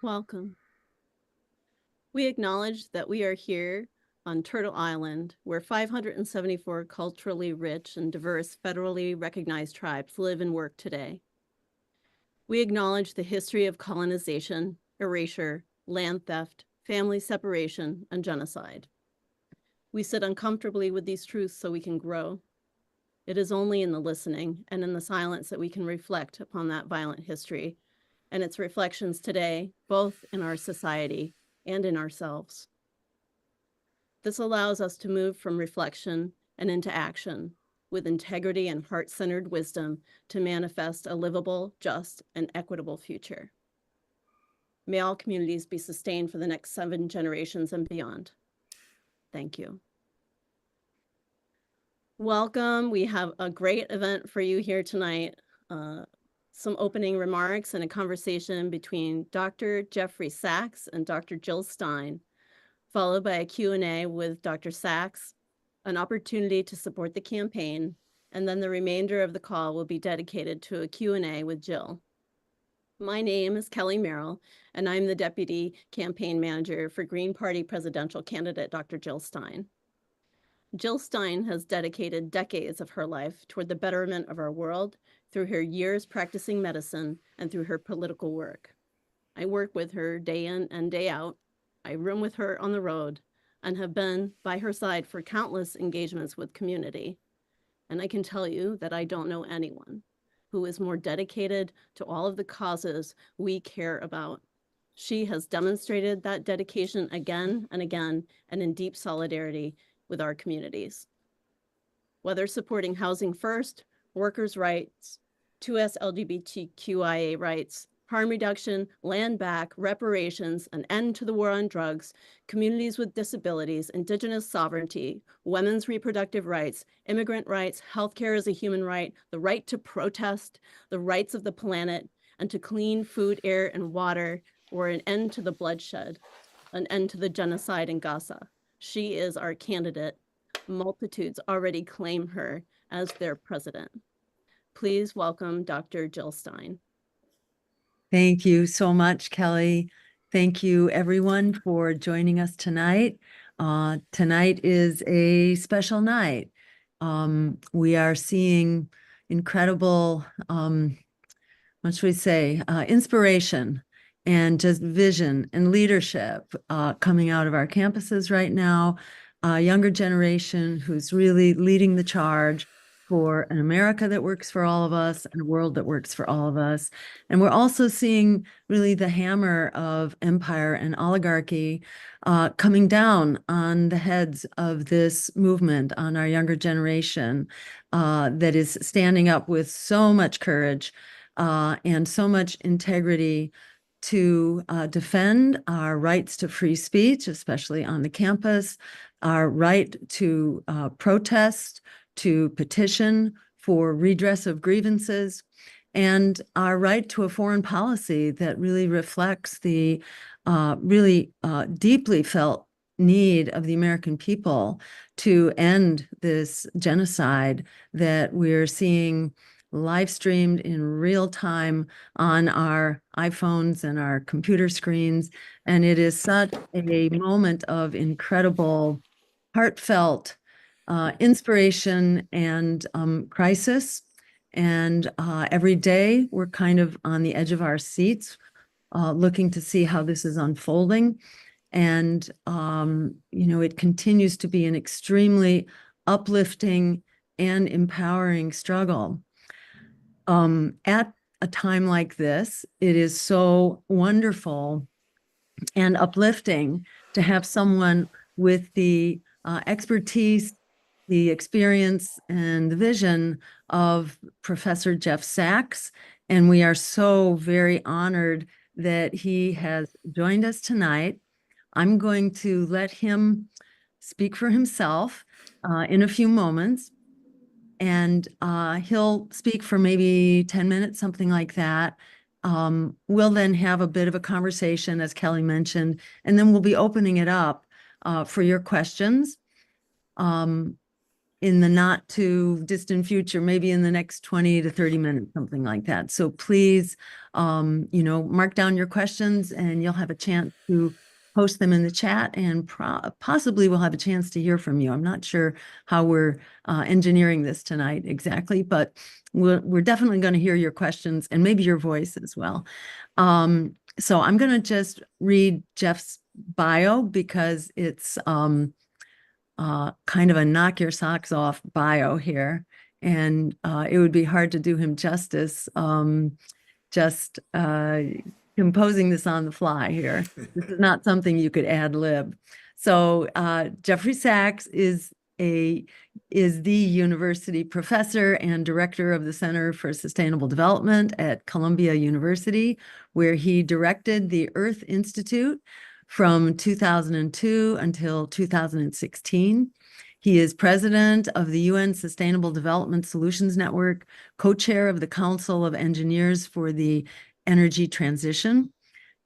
Welcome. We acknowledge that we are here on Turtle Island, where 574 culturally rich and diverse federally recognized tribes live and work today. We acknowledge the history of colonization, erasure, land theft, family separation, and genocide. We sit uncomfortably with these truths so we can grow. It is only in the listening and in the silence that we can reflect upon that violent history and its reflections today, both in our society and in ourselves. This allows us to move from reflection and into action with integrity and heart-centered wisdom to manifest a livable, just, and equitable future. May all communities be sustained for the next 7 generations and beyond. Thank you. Welcome. We have a great event for you here tonight. Some opening remarks and a conversation between Dr. Jeffrey Sachs and Dr. Jill Stein, followed by a Q&A with Dr. Sachs, an opportunity to support the campaign, and then the remainder of the call will be dedicated to a Q&A with Jill. My name is Kelly Merrill, and I'm the Deputy Campaign Manager for Green Party presidential candidate Dr. Jill Stein. Jill Stein has dedicated decades of her life toward the betterment of our world through her years practicing medicine and through her political work. I work with her day in and day out. I room with her on the road and have been by her side for countless engagements with community. And I can tell you that I don't know anyone who is more dedicated to all of the causes we care about. She has demonstrated that dedication again and again and in deep solidarity with our communities. Whether supporting housing first, workers' rights, 2S LGBTQIA rights, harm reduction, land back, reparations, an end to the war on drugs, communities with disabilities, indigenous sovereignty, women's reproductive rights, immigrant rights, healthcare as a human right, the right to protest, the rights of the planet, and to clean food, air, and water, or an end to the bloodshed, an end to the genocide in Gaza. She is our candidate. Multitudes already claim her as their president. Please welcome Dr. Jill Stein. Thank you so much, Kelly. Thank you, everyone, for joining us tonight. Tonight is a special night. We are seeing incredible, what should we say, inspiration and just vision and leadership coming out of our campuses right now. A younger generation who's really leading the charge for an America that works for all of us and a world that works for all of us. And we're also seeing really the hammer of empire and oligarchy coming down on the heads of this movement, on our younger generation that is standing up with so much courage and so much integrity to defend our rights to free speech, especially on the campus, our right to protest, to petition for redress of grievances, and our right to a foreign policy that really reflects the really deeply felt need of the American people to end this genocide that we're seeing live streamed in real time on our iPhones and our computer screens. And it is such a moment of incredible, heartfelt inspiration and crisis. And every day we're kind of on the edge of our seats, looking to see how this is unfolding. And, it continues to be an extremely uplifting and empowering struggle. At a time like this, it is so wonderful and uplifting to have someone with the expertise, the experience, and the vision of Professor Jeff Sachs. And we are so very honored that he has joined us tonight. I'm going to let him speak for himself in a few moments. And he'll speak for maybe 10 minutes, something like that. We'll then have a bit of a conversation, as Kelly mentioned, and then we'll be opening it up for your questions. in the not too distant future, maybe in the next 20 to 30 minutes, something like that. So please, mark down your questions and you'll have a chance to post them in the chat, and possibly we'll have a chance to hear from you. I'm not sure how we're engineering this tonight exactly, but we're definitely going to hear your questions and maybe your voice as well. So I'm going to just read Jeff's bio because it's kind of a knock your socks off bio here, and it would be hard to do him justice just composing this on the fly here. This is not something you could ad lib. So Jeffrey Sachs is the university professor and director of the Center for Sustainable Development at Columbia University, where he directed the Earth Institute from 2002 until 2016. He is president of the UN Sustainable Development Solutions Network, co-chair of the Council of Engineers for the Energy Transition,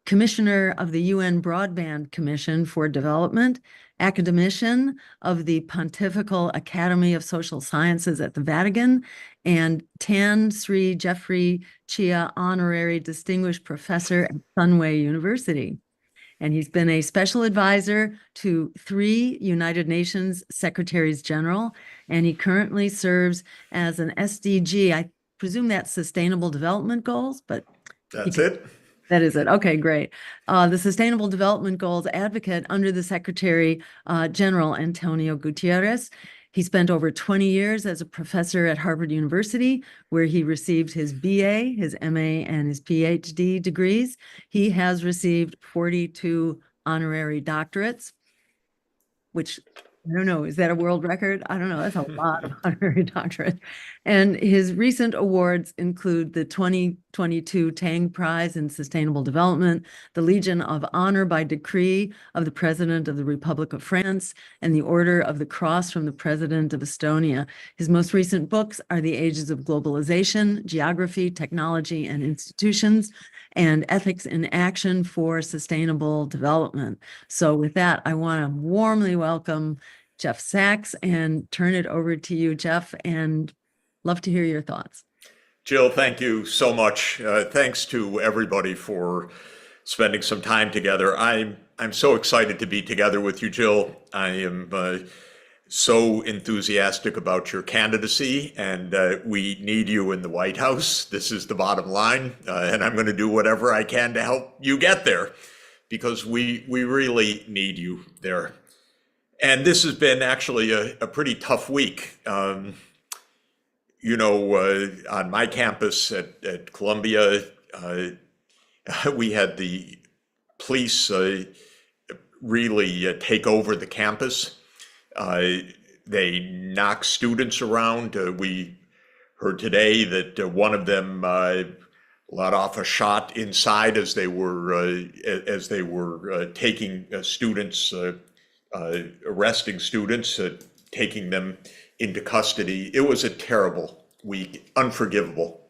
commissioner of the UN Broadband Commission for Development, academician of the Pontifical Academy of Social Sciences at the Vatican, and Tan Sri Jeffrey Chia Honorary Distinguished Professor at Sunway University. And he's been a special advisor to 3 United Nations Secretaries General, and he currently serves as an SDG. I presume that's Sustainable Development Goals, but that's it. That is it. Okay, great. The Sustainable Development Goals advocate under the Secretary General Antonio Gutierrez. He spent over 20 years as a professor at Harvard University, where he received his BA, his MA, and his PhD degrees. He has received 42 honorary doctorates, which, I don't know, is that a world record? I don't know. That's a lot of honorary doctorates. And his recent awards include the 2022 Tang Prize in Sustainable Development, the Legion of Honor by decree of the President of the Republic of France, and the Order of the Cross from the President of Estonia. His most recent books are The Ages of Globalization, Geography, Technology, and Institutions, and Ethics in Action for Sustainable Development. So with that, I want to warmly welcome Jeff Sachs and turn it over to you, Jeff, and love to hear your thoughts. Jill, thank you so much. Thanks to everybody for spending some time together. I'm so excited to be together with you, Jill. I am so enthusiastic about your candidacy, and we need you in the White House. This is the bottom line, and I'm going to do whatever I can to help you get there, because we really need you there. And this has been actually a pretty tough week. On my campus at Columbia, we had the police really take over the campus. They knock students around. We heard today that one of them let off a shot inside as they were taking students, arresting students, taking them into custody. It was a terrible week, unforgivable.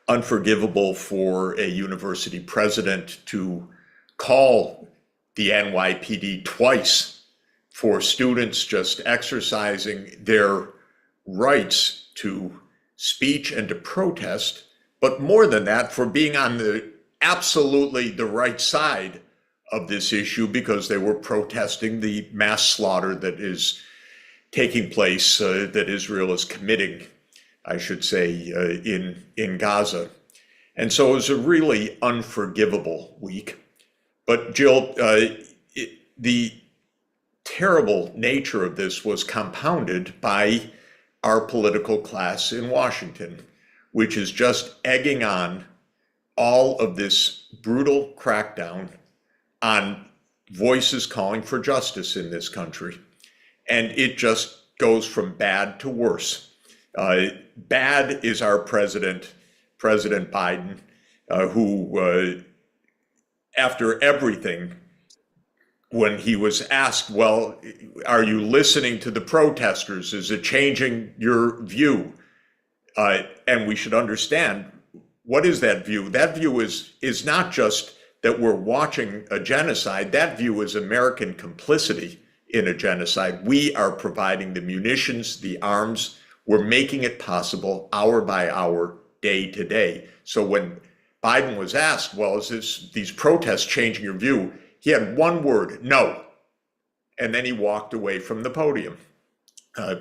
Unforgivable for a university president to call the NYPD twice for students just exercising their rights to speech and to protest, but more than that, for being on absolutely the right side of this issue, because they were protesting the mass slaughter that is taking place, that Israel is committing, I should say, in Gaza. And so it was a really unforgivable week. But Jill, the terrible nature of this was compounded by our political class in Washington, which is just egging on all of this brutal crackdown on voices calling for justice in this country. And it just goes from bad to worse. Bad is our president, President Biden, who, after everything, when he was asked, well, are you listening to the protesters? Is it changing your view? And we should understand, what is that view? That view is not just that we're watching a genocide. That view is American complicity in a genocide. We are providing the munitions, the arms. We're making it possible hour by hour, day to day. So when Biden was asked, well, is these protests changing your view? He had one word, no. And then he walked away from the podium.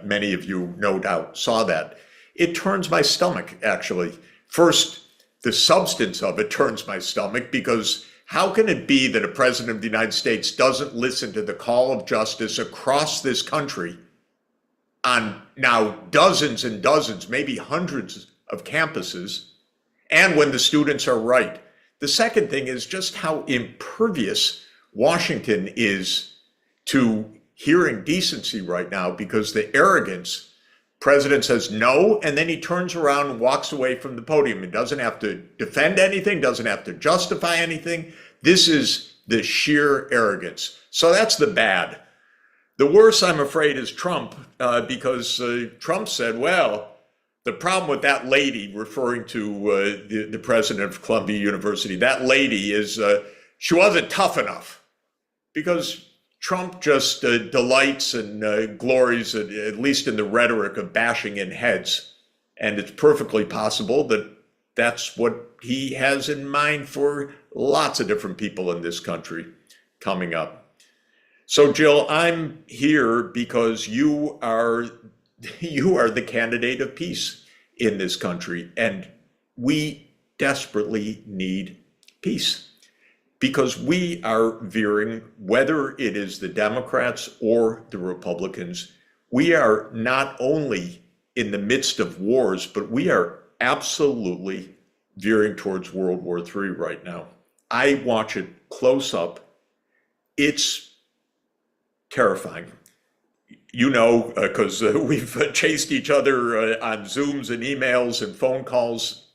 Many of you, no doubt, saw that. It turns my stomach, actually. First, the substance of it turns my stomach, because how can it be that a president of the United States doesn't listen to the call of justice across this country on now dozens and dozens, maybe hundreds of campuses, and when the students are right? The second thing is just how impervious Washington is to hearing decency right now, because the arrogance, president says no, and then he turns around and walks away from the podium and doesn't have to defend anything, doesn't have to justify anything. This is the sheer arrogance. So that's the bad. The worst, I'm afraid, is Trump, because Trump said, well, the problem with that lady, referring to the president of Columbia University, that lady is, she wasn't tough enough. Because Trump just delights and glories, at least in the rhetoric, of bashing in heads. And it's perfectly possible that that's what he has in mind for lots of different people in this country coming up. So Jill, I'm here because you are the candidate of peace in this country, and we desperately need peace. Because we are veering, whether it is the Democrats or the Republicans, we are not only in the midst of wars, but we are absolutely veering towards World War III right now. I watch it close up. It's terrifying. You know, because we've chased each other on Zooms and emails and phone calls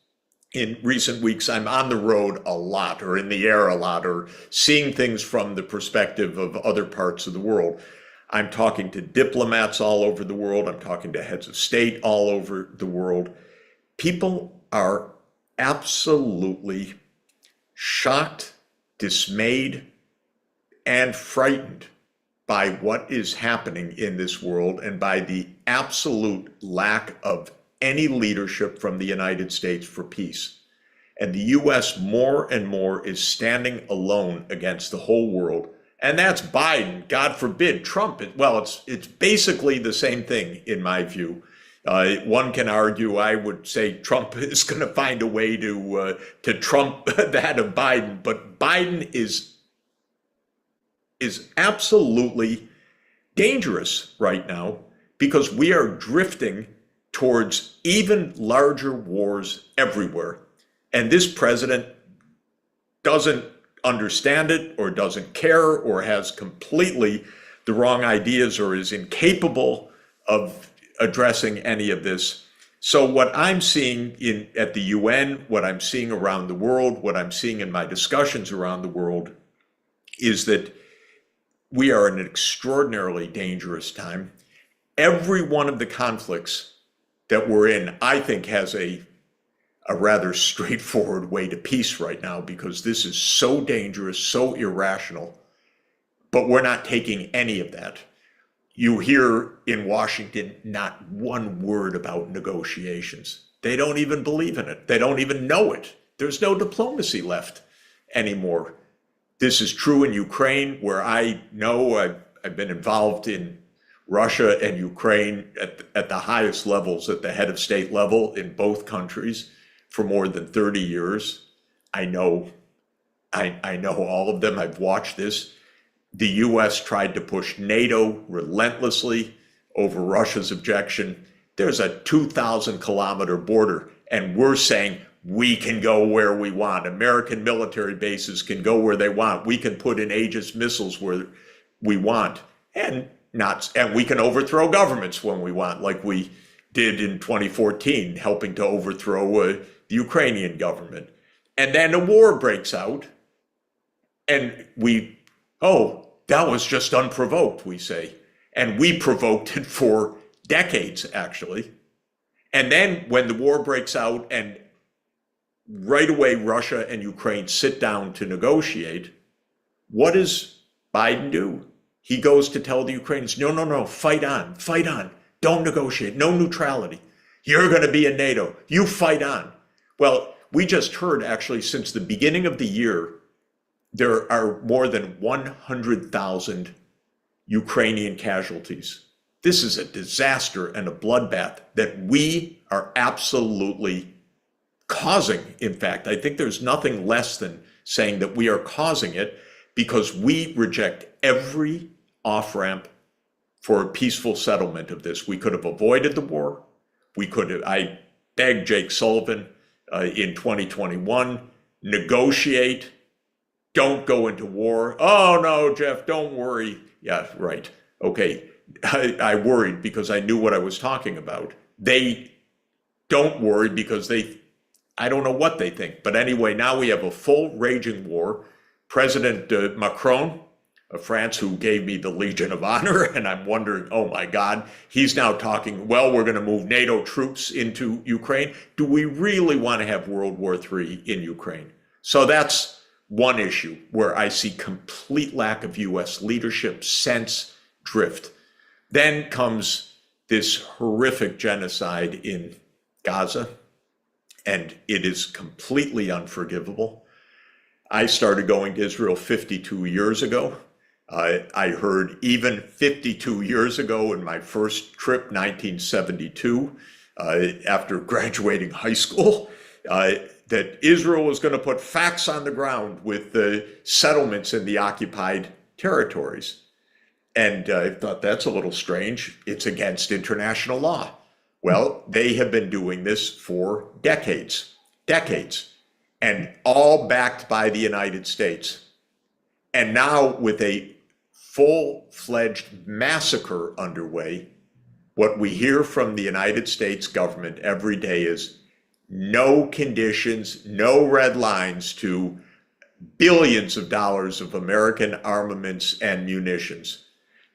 in recent weeks. I'm on the road a lot, or in the air a lot, or seeing things from the perspective of other parts of the world. I'm talking to diplomats all over the world. I'm talking to heads of state all over the world. People are absolutely shocked, dismayed, and frightened by what is happening in this world, and by the absolute lack of any leadership from the United States for peace. And the US more and more is standing alone against the whole world. And that's Biden, God forbid. Trump, well, it's basically the same thing in my view. One can argue, I would say Trump is going to find a way to trump that of Biden, but Biden is absolutely dangerous right now, because we are drifting towards even larger wars everywhere. And this president doesn't understand it, or doesn't care, or has completely the wrong ideas, or is incapable of addressing any of this. So what I'm seeing at the UN, what I'm seeing around the world, what I'm seeing in my discussions around the world, is that we are in an extraordinarily dangerous time. Every one of the conflicts that we're in, I think, has a rather straightforward way to peace right now, because this is so dangerous, so irrational, but we're not taking any of that. You hear in Washington not one word about negotiations. They don't even believe in it. They don't even know it. There's no diplomacy left anymore. This is true in Ukraine, where I know I've been involved in Russia and Ukraine at the highest levels, at the head of state level in both countries for more than 30 years. I know all of them. I've watched this. The US tried to push NATO relentlessly over Russia's objection. There's a 2,000 kilometer border, and we're saying we can go where we want. American military bases can go where they want. We can put in Aegis missiles where we want, and we can overthrow governments when we want, like we did in 2014, helping to overthrow the Ukrainian government. And then a war breaks out, and that was just unprovoked, we say. And we provoked it for decades, actually. And then when the war breaks out and right away Russia and Ukraine sit down to negotiate, what does Biden do? he goes to tell the Ukrainians, no, no, no, fight on, don't negotiate, no neutrality. You're going to be in NATO, you fight on. Well, we just heard actually since the beginning of the year, there are more than 100,000 Ukrainian casualties. This is a disaster and a bloodbath that we are absolutely causing. In fact, I think there's nothing less than saying that we are causing it because we reject every off-ramp for a peaceful settlement of this. We could have avoided the war. I begged Jake Sullivan in 2021, negotiate, don't go into war. Oh no, Jeff, don't worry. Yeah, right. Okay, I worried because I knew what I was talking about. They don't worry because I don't know what they think. But anyway, now we have a full raging war. President Macron of France, who gave me the Legion of Honor, and I'm wondering, oh my God, he's now talking, well, we're going to move NATO troops into Ukraine. Do we really want to have World War III in Ukraine? So that's one issue where I see complete lack of US leadership, sense, drift. Then comes this horrific genocide in Gaza, and it is completely unforgivable. I started going to Israel 52 years ago. I heard even 52 years ago in my first trip, 1972, after graduating high school, that Israel was going to put facts on the ground with the settlements in the occupied territories. And I thought, that's a little strange. It's against international law. Well, they have been doing this for decades, and all backed by the United States. And now with a full-fledged massacre underway, what we hear from the United States government every day is no conditions, no red lines to billions of dollars of American armaments and munitions.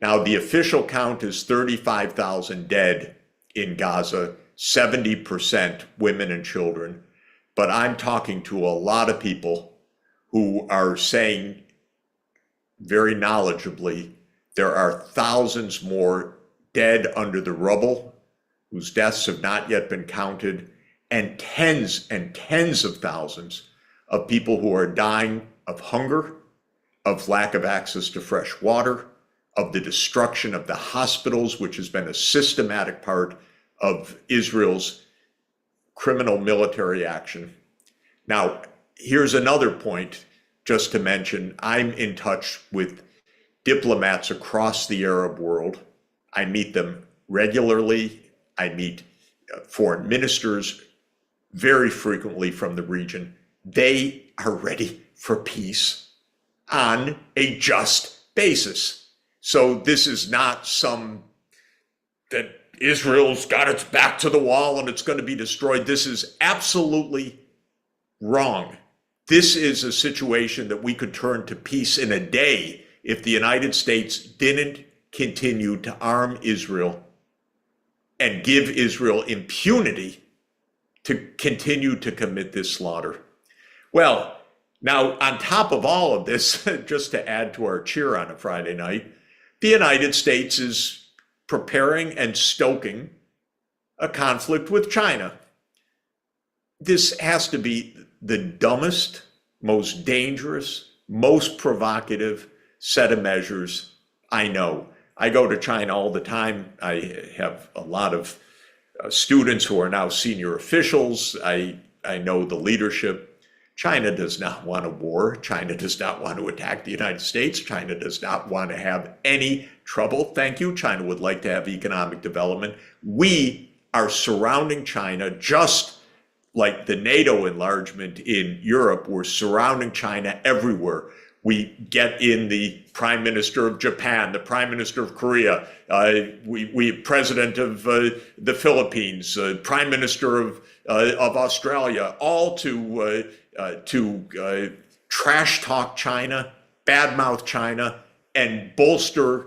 Now, the official count is 35,000 dead in Gaza, 70% women and children. But I'm talking to a lot of people who are saying very knowledgeably, there are thousands more dead under the rubble whose deaths have not yet been counted, and tens of thousands of people who are dying of hunger, of lack of access to fresh water, of the destruction of the hospitals, which has been a systematic part of Israel's criminal military action. Now, here's another point just to mention. I'm in touch with diplomats across the Arab world. I meet them regularly. I meet foreign ministers very frequently from the region. They are ready for peace on a just basis. So this is not that Israel's got its back to the wall and it's going to be destroyed. This is absolutely wrong. This is a situation that we could turn to peace in a day if the United States didn't continue to arm Israel and give Israel impunity to continue to commit this slaughter. Well, now on top of all of this, just to add to our cheer on a Friday night, the United States is preparing and stoking a conflict with China. This has to be the dumbest, most dangerous, most provocative set of measures I know. I go to China all the time. I have a lot of students who are now senior officials. I know the leadership. China does not want a war. China does not want to attack the United States. China does not want to have any trouble. Thank you. China would like to have economic development. We are surrounding China just like the NATO enlargement in Europe. We're surrounding China everywhere. We get in the Prime Minister of Japan, the Prime Minister of Korea, we President of the Philippines, Prime Minister of Australia, all to trash talk China, badmouth China, and bolster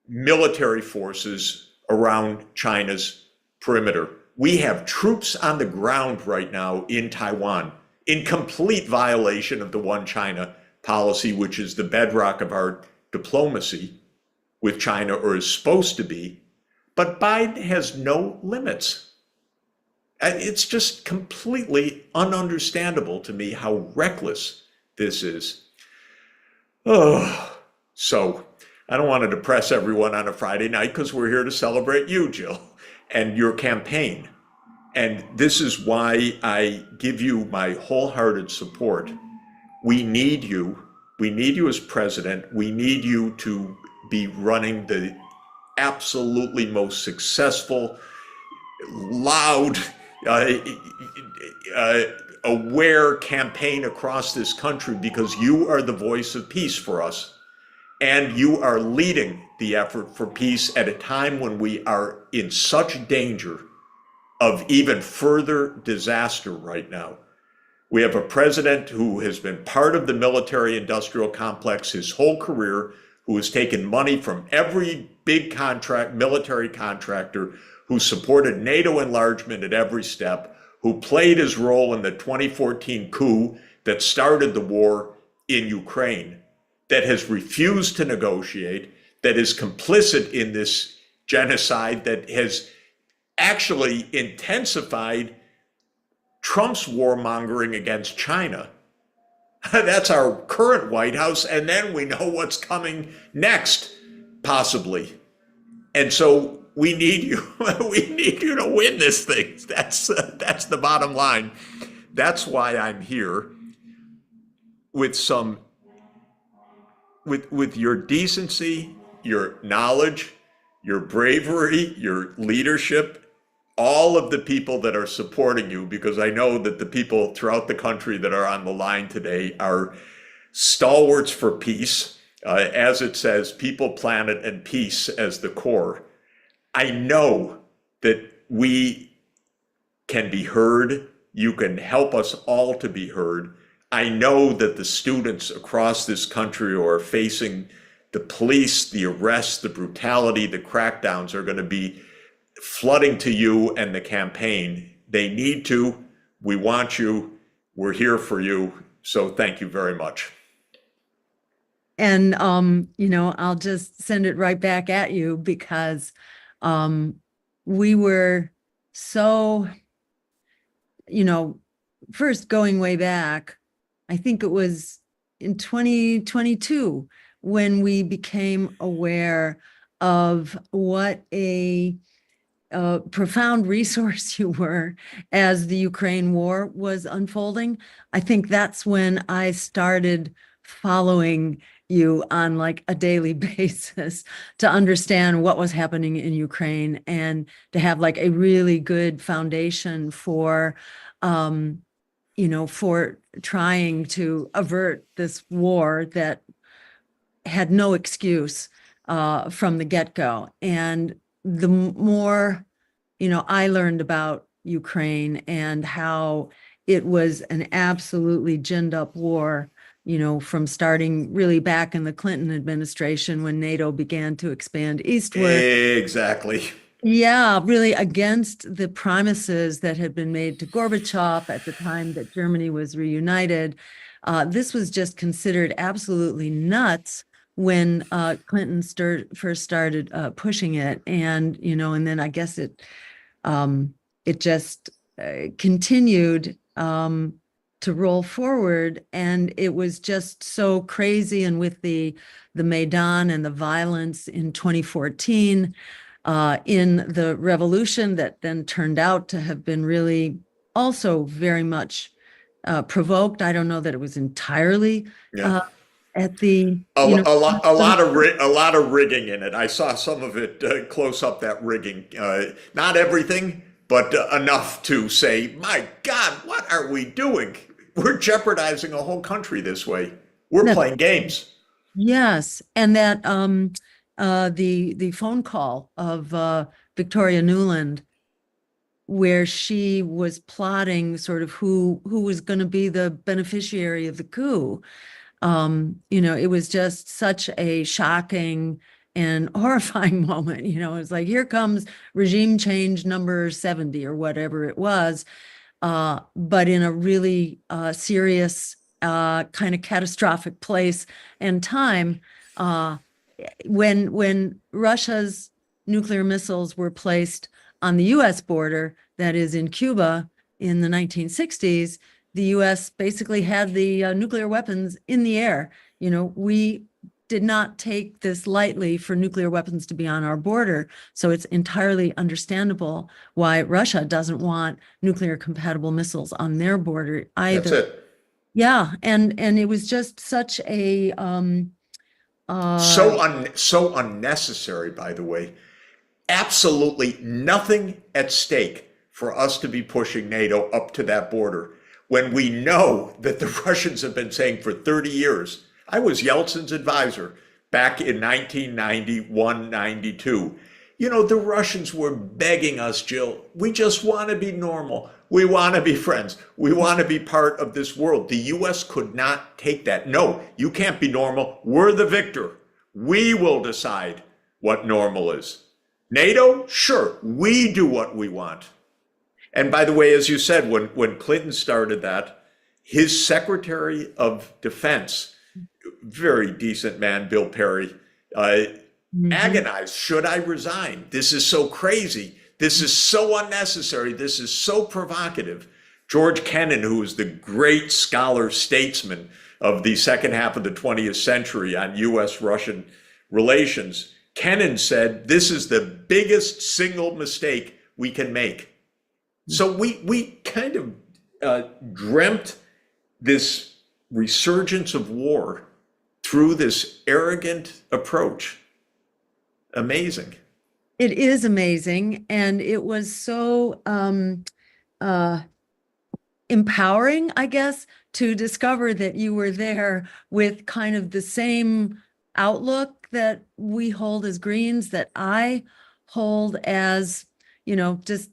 military forces around China's perimeter. We have troops on the ground right now in Taiwan in complete violation of the One China policy, which is the bedrock of our diplomacy. with China, or is supposed to be, but Biden has no limits. And it's just completely ununderstandable to me how reckless this is. Oh, so I don't want to depress everyone on a Friday night because we're here to celebrate you, Jill, and your campaign. And this is why I give you my wholehearted support. We need you. We need you as president. We need you to be running the absolutely most successful, loud, aware campaign across this country, because you are the voice of peace for us. And you are leading the effort for peace at a time when we are in such danger of even further disaster right now. We have a president who has been part of the military-industrial complex his whole career, who has taken money from every big military contractor, who supported NATO enlargement at every step, who played his role in the 2014 coup that started the war in Ukraine, that has refused to negotiate, that is complicit in this genocide that has actually intensified Trump's warmongering against China. That's our current White House, and then we know what's coming next, possibly. And so we need you. We need you to win this thing. That's the bottom line. That's why I'm here with your decency, your knowledge, your bravery, your leadership, all of the people that are supporting you, because I know that the people throughout the country that are on the line today are stalwarts for peace. As it says, people, planet, and peace as the core. I know that we can be heard. You can help us all to be heard. I know that the students across this country who are facing the police, the arrests, the brutality, the crackdowns are going to be flooding to you and the campaign. They need to. We want you. We're here for you. So thank you very much. And, I'll just send it right back at you, because we were so, first going way back, I think it was in 2022 when we became aware of what a profound resource you were as the Ukraine war was unfolding. I think that's when I started following you on like a daily basis to understand what was happening in Ukraine, and to have like a really good foundation for, for trying to avert this war that had no excuse from the get-go. And the more, I learned about Ukraine and how it was an absolutely ginned up war, from starting really back in the Clinton administration when NATO began to expand eastward. Exactly. Yeah, really against the promises that had been made to Gorbachev at the time that Germany was reunited. This was just considered absolutely nuts when Clinton first started pushing it, and and then I guess it just continued to roll forward, and it was just so crazy. And with the Maidan and the violence in 2014, in the revolution that then turned out to have been really also very much provoked. I don't know that it was entirely. Yeah. At the a lot of rigging in it. I saw some of it close up, that rigging. Not everything, but enough to say, my God, what are we doing? We're jeopardizing a whole country this way. We're playing games. Yes, and that the phone call of Victoria Nuland, where she was plotting sort of who was going to be the beneficiary of the coup. It was just such a shocking and horrifying moment. It was like, here comes regime change number 70 or whatever it was, but in a really serious kind of catastrophic place and time. when Russia's nuclear missiles were placed on the US border, that is in Cuba in the 1960s, the US basically had the nuclear weapons in the air. We did not take this lightly for nuclear weapons to be on our border. So it's entirely understandable why Russia doesn't want nuclear compatible missiles on their border either. That's it. Yeah, and it was just such a So unnecessary, by the way. Absolutely nothing at stake for us to be pushing NATO up to that border when we know that the Russians have been saying for 30 years. I was Yeltsin's advisor back in 1991, 92. The Russians were begging us, Jill, we just want to be normal. We want to be friends. We want to be part of this world. The US could not take that. No, you can't be normal. We're the victor. We will decide what normal is. NATO, sure, we do what we want. And by the way, as you said, when Clinton started that, his Secretary of Defense, very decent man, Bill Perry, agonized, should I resign? This is so crazy. This is so unnecessary. This is so provocative. George Kennan, who was the great scholar statesman of the second half of the 20th century on US-Russian relations, Kennan said, this is the biggest single mistake we can make. So we kind of dreamt this resurgence of war through this arrogant approach. Amazing. It is amazing. And it was so empowering, I guess, to discover that you were there with kind of the same outlook that we hold as Greens, that I hold as, just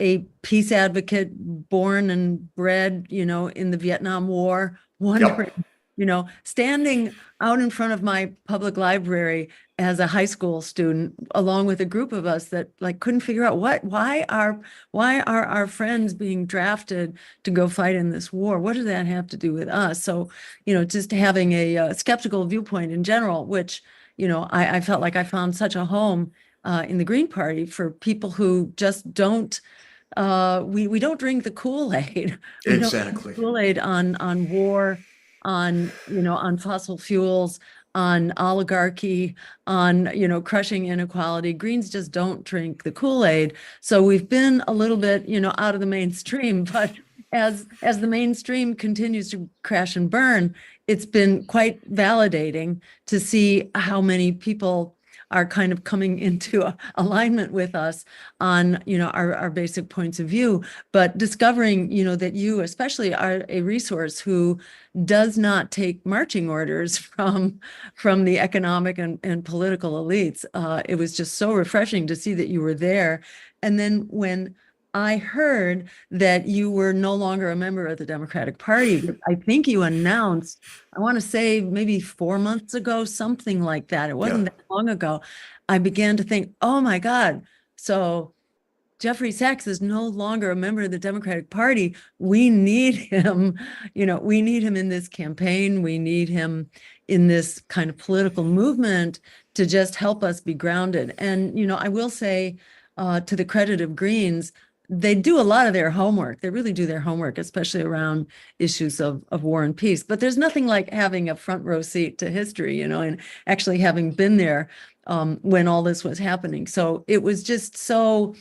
a peace advocate born and bred, in the Vietnam War, wondering, standing out in front of my public library as a high school student, along with a group of us that couldn't figure out why are our friends being drafted to go fight in this war? What does that have to do with us? So, just having a skeptical viewpoint in general, which, I felt like I found such a home in the Green Party for people who just don't, we don't drink the Kool-Aid. Exactly. Kool-Aid on war, on fossil fuels, on oligarchy, on, crushing inequality. Greens just don't drink the Kool-Aid. So we've been a little bit, out of the mainstream, but as the mainstream continues to crash and burn, it's been quite validating to see how many people are kind of coming into alignment with us on, our basic points of view, but discovering, that you especially are a resource who does not take marching orders from the economic and political elites. It was just so refreshing to see that you were there. And then when I heard that you were no longer a member of the Democratic Party, I think you announced, I want to say maybe 4 months ago, something like that. It wasn't that long ago. I began to think, oh my God, so Jeffrey Sachs is no longer a member of the Democratic Party. We need him, we need him in this campaign. We need him in this kind of political movement to just help us be grounded. And, I will say, to the credit of Greens, they do a lot of their homework. They really do their homework, especially around issues of war and peace. But there's nothing like having a front row seat to history, and actually having been there when all this was happening. So it was just so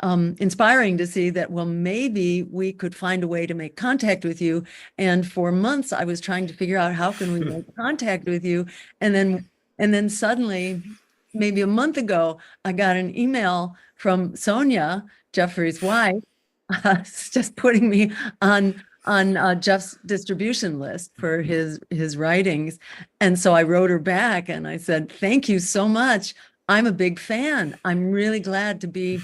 inspiring to see that, well, maybe we could find a way to make contact with you. And for months, I was trying to figure out how can we make contact with you. And then suddenly, maybe a month ago, I got an email from Sonia, Jeffrey's wife, just putting me on Jeff's distribution list for his writings. And so I wrote her back and I said, thank you so much. I'm a big fan. I'm really glad to be,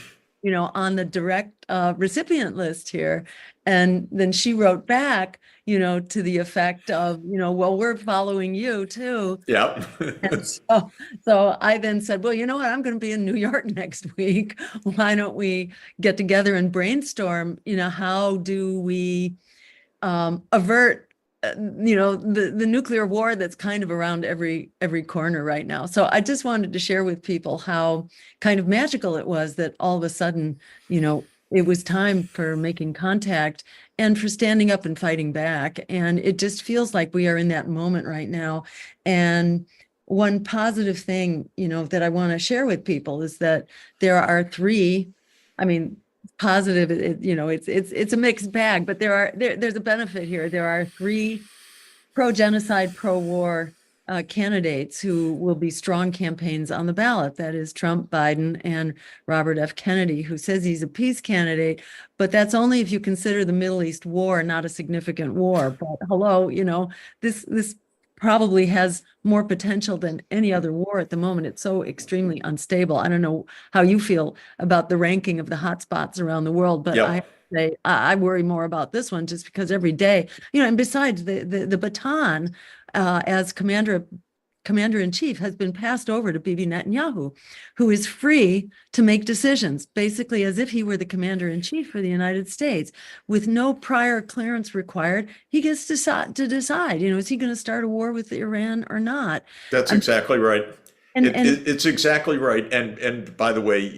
on the direct recipient list here. And then she wrote back, to the effect of, well, we're following you too. Yeah. And so I then said, well, you know what? I'm going to be in New York next week. Why don't we get together and brainstorm, how do we avert the nuclear war that's kind of around every corner right now. So I just wanted to share with people how kind of magical it was that all of a sudden, it was time for making contact and for standing up and fighting back. And it just feels like we are in that moment right now. And one positive thing, that I want to share with people is that there are three, I mean, positive, it's a mixed bag, but there's a benefit here. There are three pro-genocide, pro-war candidates who will be strong campaigns on the ballot. That is Trump, Biden, and Robert F. Kennedy, who says he's a peace candidate, but that's only if you consider the Middle East war not a significant war. But hello, this probably has more potential than any other war at the moment. It's so extremely unstable. I don't know how you feel about the ranking of the hotspots around the world, but Yep. I worry more about this one just because every day, and besides the baton as commander-in-chief has been passed over to Bibi Netanyahu, who is free to make decisions, basically as if he were the commander-in-chief for the United States, with no prior clearance required. He gets to decide, is he going to start a war with Iran or not? That's exactly right. And It's exactly right. And by the way,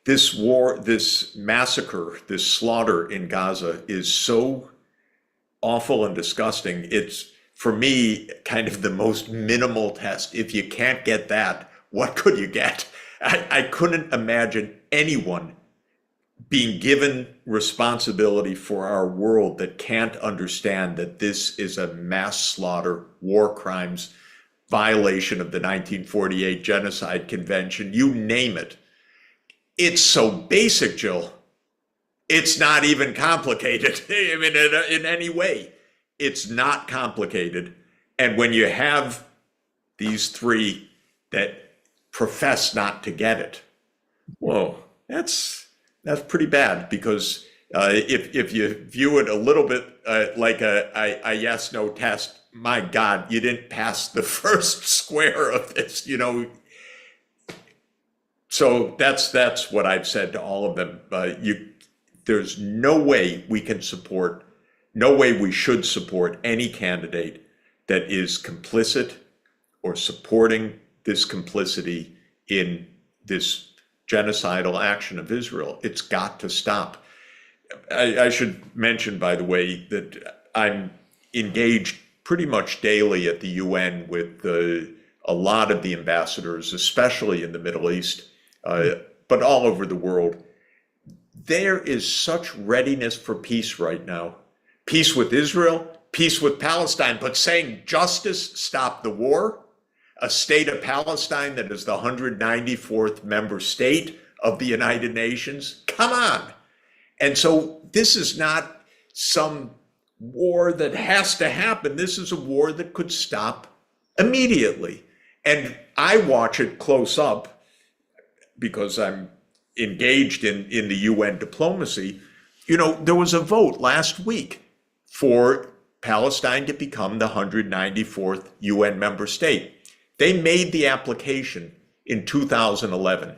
this war, this massacre, this slaughter in Gaza is so awful and disgusting. It's, for me, kind of the most minimal test. If you can't get that, what could you get? I couldn't imagine anyone being given responsibility for our world that can't understand that this is a mass slaughter, war crimes, violation of the 1948 Genocide Convention, you name it. It's so basic, Jill. It's not even complicated. I mean, in any way, it's not complicated. And when you have these three that profess not to get it, whoa, that's pretty bad. Because if you view it a little bit like a yes/no test, my God, you didn't pass the first square of this, So that's what I've said to all of them. There's no way we can support, no way we should support any candidate that is complicit or supporting this complicity in this genocidal action of Israel. It's got to stop. I should mention, by the way, that I'm engaged pretty much daily at the UN with a lot of the ambassadors, especially in the Middle East, but all over the world. There is such readiness for peace right now. Peace with Israel, peace with Palestine, but saying justice, stop the war, a state of Palestine that is the 194th member state of the United Nations. Come on. And so this is not some war that has to happen. This is a war that could stop immediately. And I watch it close up because I'm engaged in the UN diplomacy. There was a vote last week for Palestine to become the 194th UN member state. They made the application in 2011.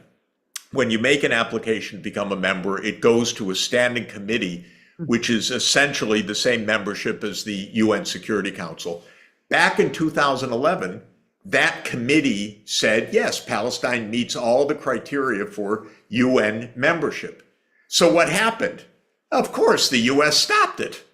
When you make an application to become a member, it goes to a standing committee, which is essentially the same membership as the UN Security Council. Back in 2011, that committee said, yes, Palestine meets all the criteria for UN membership. So what happened? Of course, the US stopped it.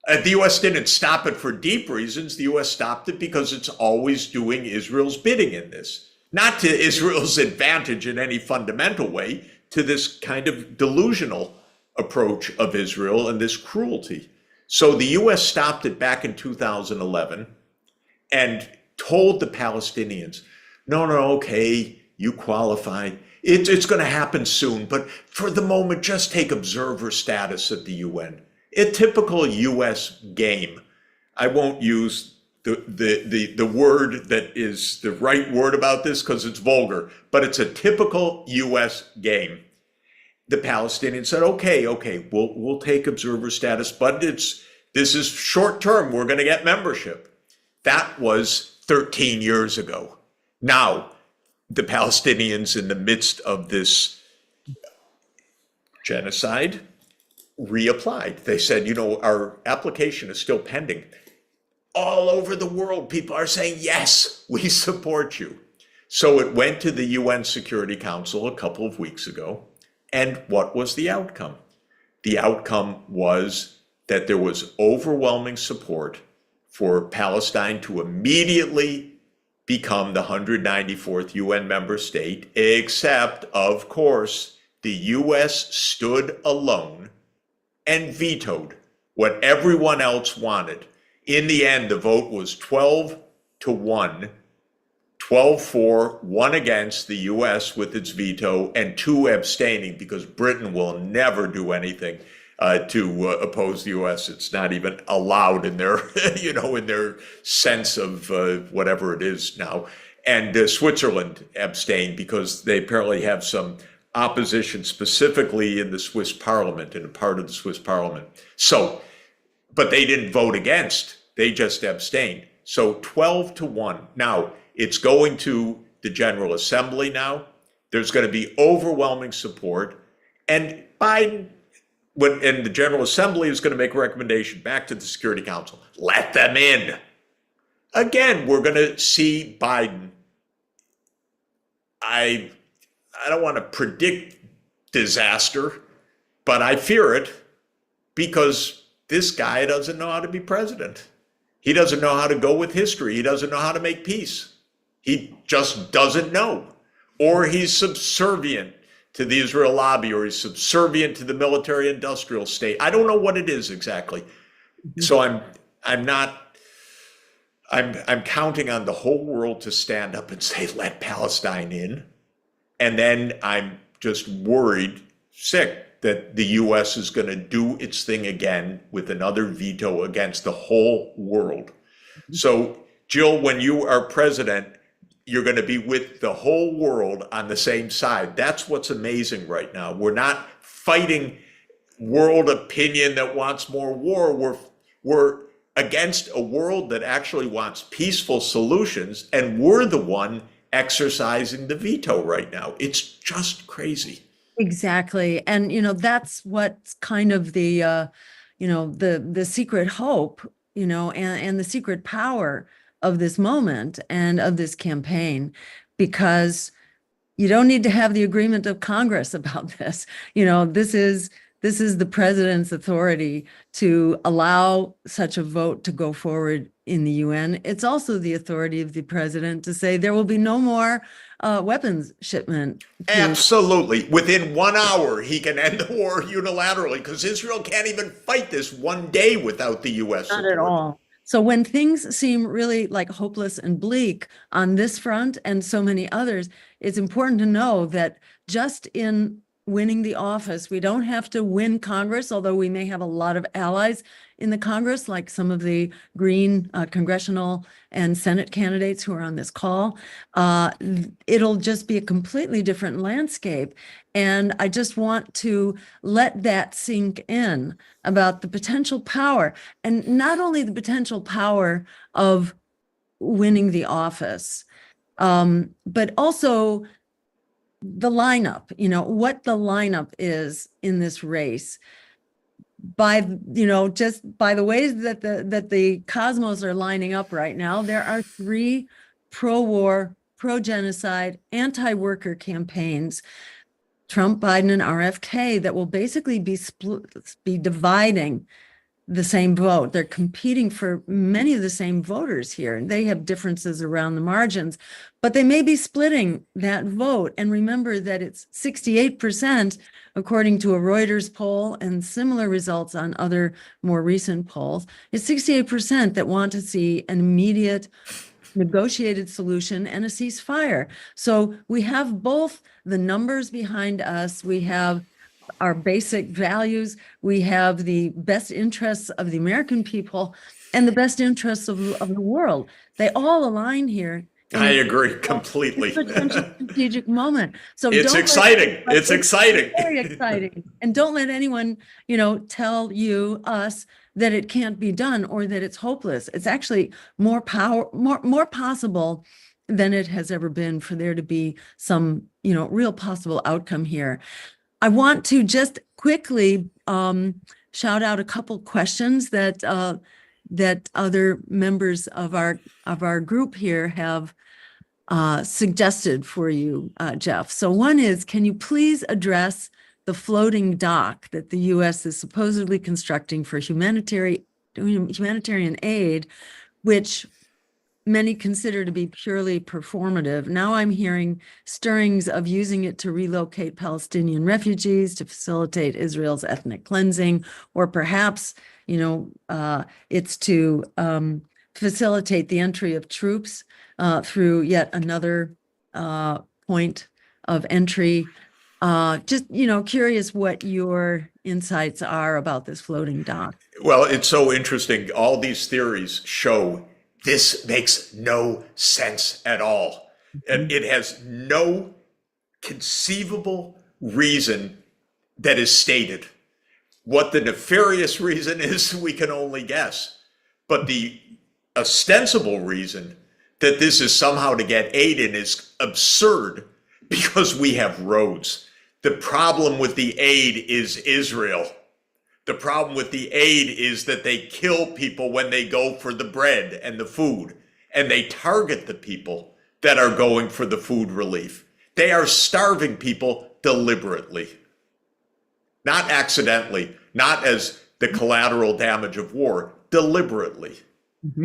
The US didn't stop it for deep reasons. The US stopped it because it's always doing Israel's bidding in this. Not to Israel's advantage in any fundamental way, to this kind of delusional approach of Israel and this cruelty. So the US stopped it back in 2011 and told the Palestinians, no, okay, you qualify. It's going to happen soon, but for the moment, just take observer status at the UN. A typical US game. I won't use the word that is the right word about this because it's vulgar, but it's a typical US game. The Palestinians said, okay, we'll take observer status, but this is short term. We're going to get membership. That was 13 years ago. Now, the Palestinians in the midst of this genocide, reapplied. They said, our application is still pending. All over the world, people are saying, yes, we support you. So it went to the UN Security Council a couple of weeks ago. And what was the outcome? The outcome was that there was overwhelming support for Palestine to immediately become the 194th UN member state, except, of course, the US stood alone and vetoed what everyone else wanted. In the end, the vote was 12-1, 12 for, 1 against the US with its veto, and 2 abstaining, because Britain will never do anything to oppose the US. It's not even allowed in their, in their sense of whatever it is now. And Switzerland abstained because they apparently have some opposition, specifically in the Swiss parliament, in a part of the Swiss parliament. So, but they didn't vote against, they just abstained. So 12-1. Now, it's going to the General Assembly now. There's going to be overwhelming support. And Biden, and the General Assembly is going to make a recommendation back to the Security Council. Let them in. Again, we're going to see Biden. I don't want to predict disaster, but I fear it, because this guy doesn't know how to be president. He doesn't know how to go with history. He doesn't know how to make peace. He just doesn't know. Or he's subservient to the Israel lobby, or he's subservient to the military industrial state. I don't know what it is exactly. So I'm counting on the whole world to stand up and say, let Palestine in. And then I'm just worried, sick, that the US is going to do its thing again with another veto against the whole world. So, Jill, when you are president, you're going to be with the whole world on the same side. That's what's amazing right now. We're not fighting world opinion that wants more war. We're against a world that actually wants peaceful solutions, and we're the one exercising the veto right now. It's just crazy. Exactly. And, that's what's kind of the secret hope, and the secret power of this moment and of this campaign, because you don't need to have the agreement of Congress about this. This is the president's authority to allow such a vote to go forward in the UN. It's also the authority of the president to say there will be no more weapons shipment. Absolutely. Within 1 hour, he can end the war unilaterally, because Israel can't even fight this one day without the US support. Not at all. So when things seem really like hopeless and bleak on this front and so many others, it's important to know that just in winning the office, we don't have to win Congress, although we may have a lot of allies in the Congress, like some of the Green congressional and Senate candidates who are on this call. It'll just be a completely different landscape. And I just want to let that sink in about the potential power, and not only the potential power of winning the office, but also the lineup, what the lineup is in this race. Just by the ways that the cosmos are lining up right now, there are 3 pro-war, pro-genocide, anti-worker campaigns, Trump, Biden, and RFK, that will basically be dividing the same vote. They're competing for many of the same voters here, and they have differences around the margins, but they may be splitting that vote. And remember that it's 68%, according to a Reuters poll, and similar results on other more recent polls. It's 68% that want to see an immediate negotiated solution and a ceasefire. So we have both the numbers behind us, we have our basic values, we have the best interests of the American people and the best interests of the world. They all align here. I agree completely. It's a potential strategic moment. So it's exciting. It's exciting. Very exciting. And don't let anyone, tell us that it can't be done or that it's hopeless. It's actually more possible than it has ever been for there to be some, real possible outcome here. I want to just quickly shout out a couple questions that that other members of our group here have suggested for you, Jeff. So one is, can you please address the floating dock that the U.S. is supposedly constructing for humanitarian aid, which many consider to be purely performative? Now I'm hearing stirrings of using it to relocate Palestinian refugees, to facilitate Israel's ethnic cleansing, or perhaps, it's to facilitate the entry of troops through yet another point of entry. Just, curious what your insights are about this floating dock. Well, it's so interesting. All these theories show this makes no sense at all. And it has no conceivable reason that is stated. What the nefarious reason is, we can only guess. But the ostensible reason that this is somehow to get aid in is absurd, because we have roads. The problem with the aid is Israel. The problem with the aid is that they kill people when they go for the bread and the food, and they target the people that are going for the food relief. They are starving people deliberately, not accidentally, not as the collateral damage of war, deliberately.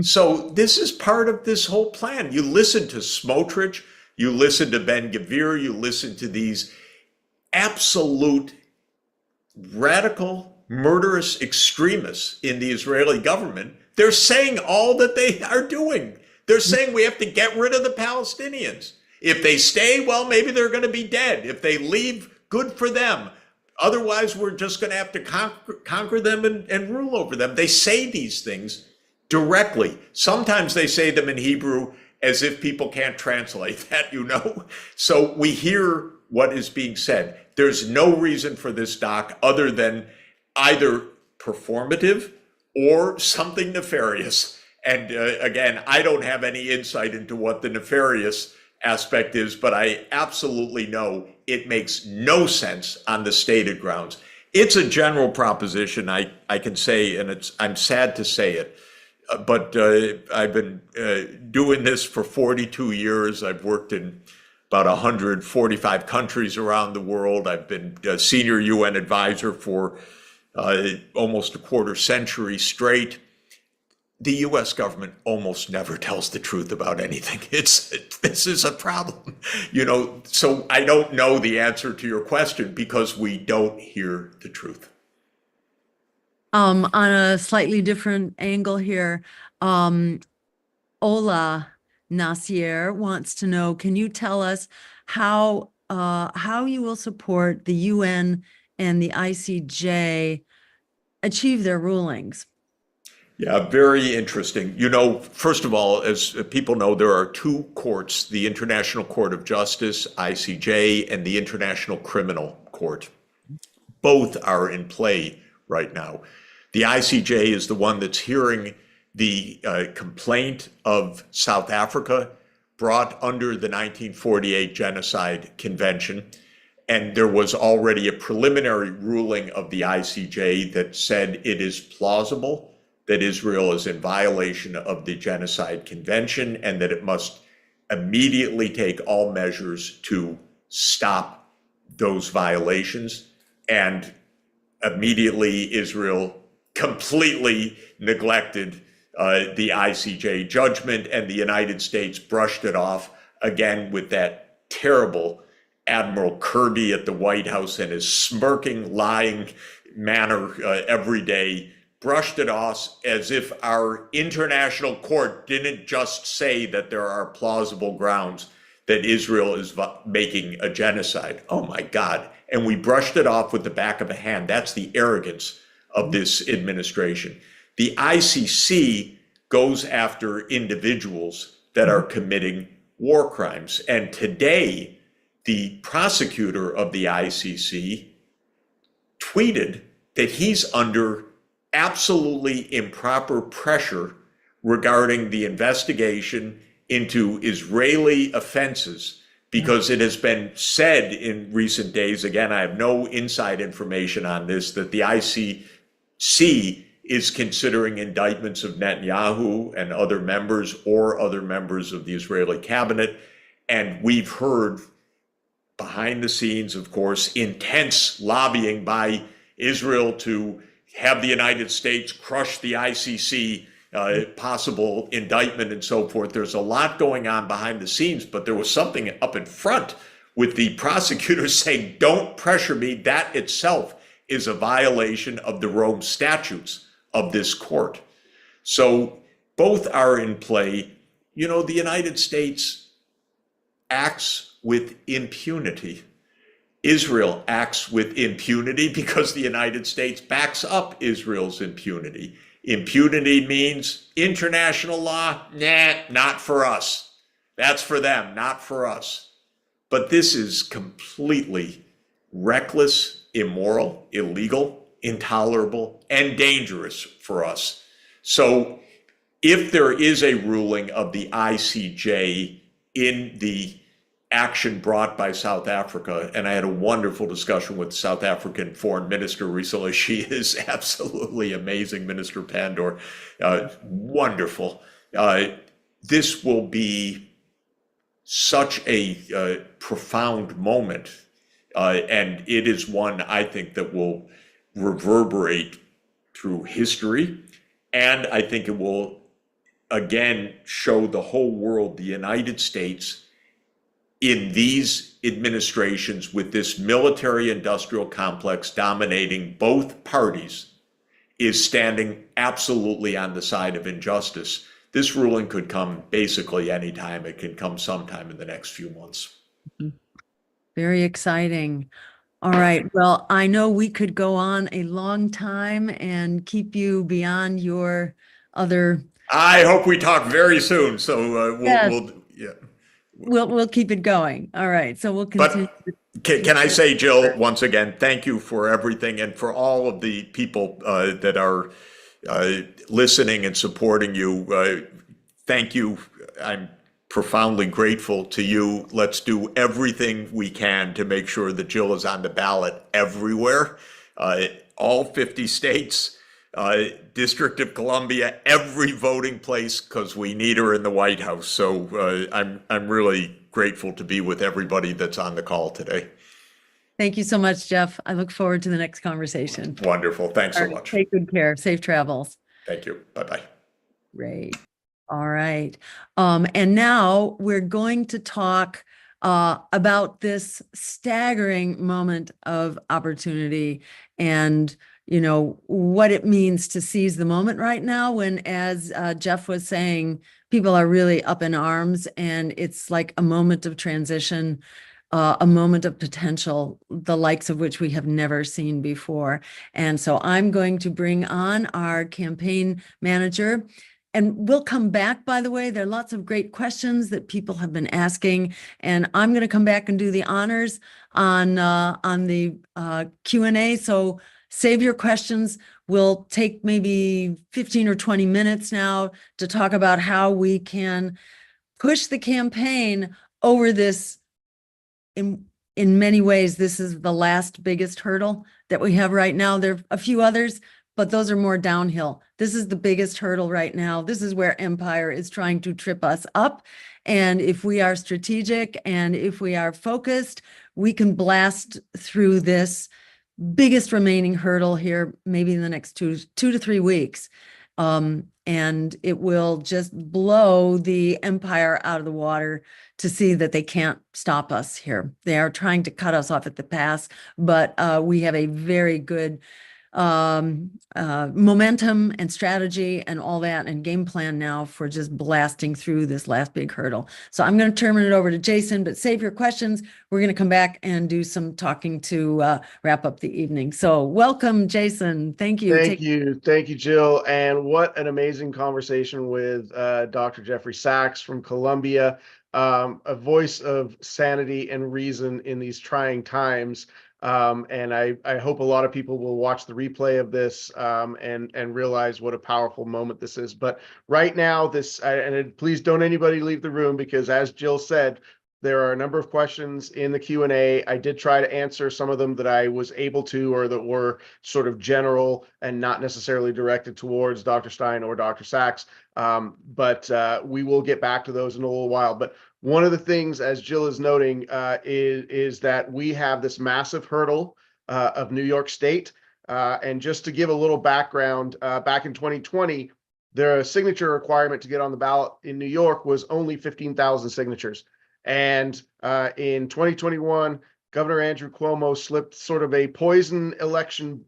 So this is part of this whole plan. You listen to Smotrich, you listen to Ben-Gvir, you listen to these absolute radical, murderous extremists in the Israeli government. They're saying all that they are doing. They're saying we have to get rid of the Palestinians. If they stay, well, maybe they're going to be dead. If they leave, good for them. Otherwise, we're just going to have to conquer them and rule over them. They say these things directly. Sometimes they say them in Hebrew as if people can't translate that, So we hear what is being said. There's no reason for this doc other than either performative or something nefarious. And again, I don't have any insight into what the nefarious aspect is, but I absolutely know it makes no sense on the stated grounds. It's a general proposition, I can say, and I'm sad to say it, but I've been doing this for 42 years. I've worked in about 145 countries around the world. I've been a senior UN advisor for almost a quarter century straight. The US government almost never tells the truth about anything. This is a problem, so I don't know the answer to your question because we don't hear the truth. On a slightly different angle here, Ola Nasir wants to know, can you tell us how you will support the UN and the ICJ achieve their rulings? Yeah, very interesting. First of all, as people know, there are two courts, the International Court of Justice, ICJ, and the International Criminal Court. Both are in play right now. The ICJ is the one that's hearing the complaint of South Africa brought under the 1948 Genocide Convention. And there was already a preliminary ruling of the ICJ that said it is plausible that Israel is in violation of the Genocide Convention and that it must immediately take all measures to stop those violations. And immediately Israel completely neglected the ICJ judgment, and the United States brushed it off again with that terrible Admiral Kirby at the White House and his smirking, lying manner every day, brushed it off as if our international court didn't just say that there are plausible grounds that Israel is making a genocide. Oh my God. And we brushed it off with the back of a hand. That's the arrogance of this administration. The ICC goes after individuals that are committing war crimes. And today, the prosecutor of the ICC tweeted that he's under absolutely improper pressure regarding the investigation into Israeli offenses because it has been said in recent days, again, I have no inside information on this, that the ICC is considering indictments of Netanyahu and other members or other members of the Israeli cabinet. And we've heard behind the scenes, of course, intense lobbying by Israel to have the United States crush the ICC, possible indictment and so forth. There's a lot going on behind the scenes, but there was something up in front with the prosecutors saying, don't pressure me. That itself is a violation of the Rome statutes of this court. So both are in play. You know, the United States acts with impunity. Israel acts with impunity because the United States backs up Israel's impunity. Impunity means international law, nah, not for us. That's for them, not for us. But this is completely reckless, immoral, illegal, intolerable, and dangerous for us. So if there is a ruling of the ICJ in the action brought by South Africa, and I had a wonderful discussion with the South African foreign minister recently. She is absolutely amazing, Minister Pandor, wonderful. This will be such a profound moment, and it is one I think that will reverberate through history, and I think it will again show the whole world the United States in these administrations with this military-industrial complex dominating both parties is standing absolutely on the side of injustice. This ruling could come basically anytime. It can come sometime in the next few months. Very exciting. All right. Well, I know we could go on a long time and keep you beyond your other. I hope we talk very soon. So We'll keep it going. All right. So we'll continue. But can I say, Jill, once again, thank you for everything and for all of the people that are listening and supporting you. Thank you. I'm profoundly grateful to you. Let's do everything we can to make sure that Jill is on the ballot everywhere, all 50 states, District of Columbia, every voting place, because we need her in the White House. So I'm really grateful to be with everybody that's on the call today. Thank you so much, Jeff. I look forward to the next conversation. Wonderful. Thanks so much. Take good care. Safe travels. Thank you. Bye-bye. Great. All right. And now we're going to talk about this staggering moment of opportunity and, you know, what it means to seize the moment right now when, as Jeff was saying, people are really up in arms and it's like a moment of transition, a moment of potential, the likes of which we have never seen before. And so I'm going to bring on our campaign manager. And we'll come back, by the way, there are lots of great questions that people have been asking, and I'm going to come back and do the honors on the Q&A. So save your questions. We'll take maybe 15 or 20 minutes now to talk about how we can push the campaign over this. In many ways, this is the last biggest hurdle that we have right now. There are a few others, but those are more downhill. This is the biggest hurdle right now. This is where empire is trying to trip us up. And if we are strategic and if we are focused, we can blast through this biggest remaining hurdle here, maybe in the next two to 3 weeks. And it will just blow the empire out of the water to see that they can't stop us here. They are trying to cut us off at the pass, but we have a very good momentum and strategy and all that and game plan now for just blasting through this last big hurdle. So I'm going to turn it over to Jason, but save your questions. We're going to come back and do some talking to wrap up the evening. So welcome, Jason. Thank you. Thank you, Jill. And what an amazing conversation with Dr. Jeffrey Sachs from Columbia, a voice of sanity and reason in these trying times. And I hope a lot of people will watch the replay of this and realize what a powerful moment this is. But right now, please don't anybody leave the room, because as Jill said, There are a number of questions in the Q&A. I did try to answer some of them that I was able to, or that were sort of general and not necessarily directed towards Dr. Stein or Dr. Sachs. But we will get back to those in a little while. But one of the things, as Jill is noting, is that we have this massive hurdle of New York State. And just to give a little background, back in 2020, the signature requirement to get on the ballot in New York was only 15,000 signatures. And in 2021, Governor Andrew Cuomo slipped sort of a poison election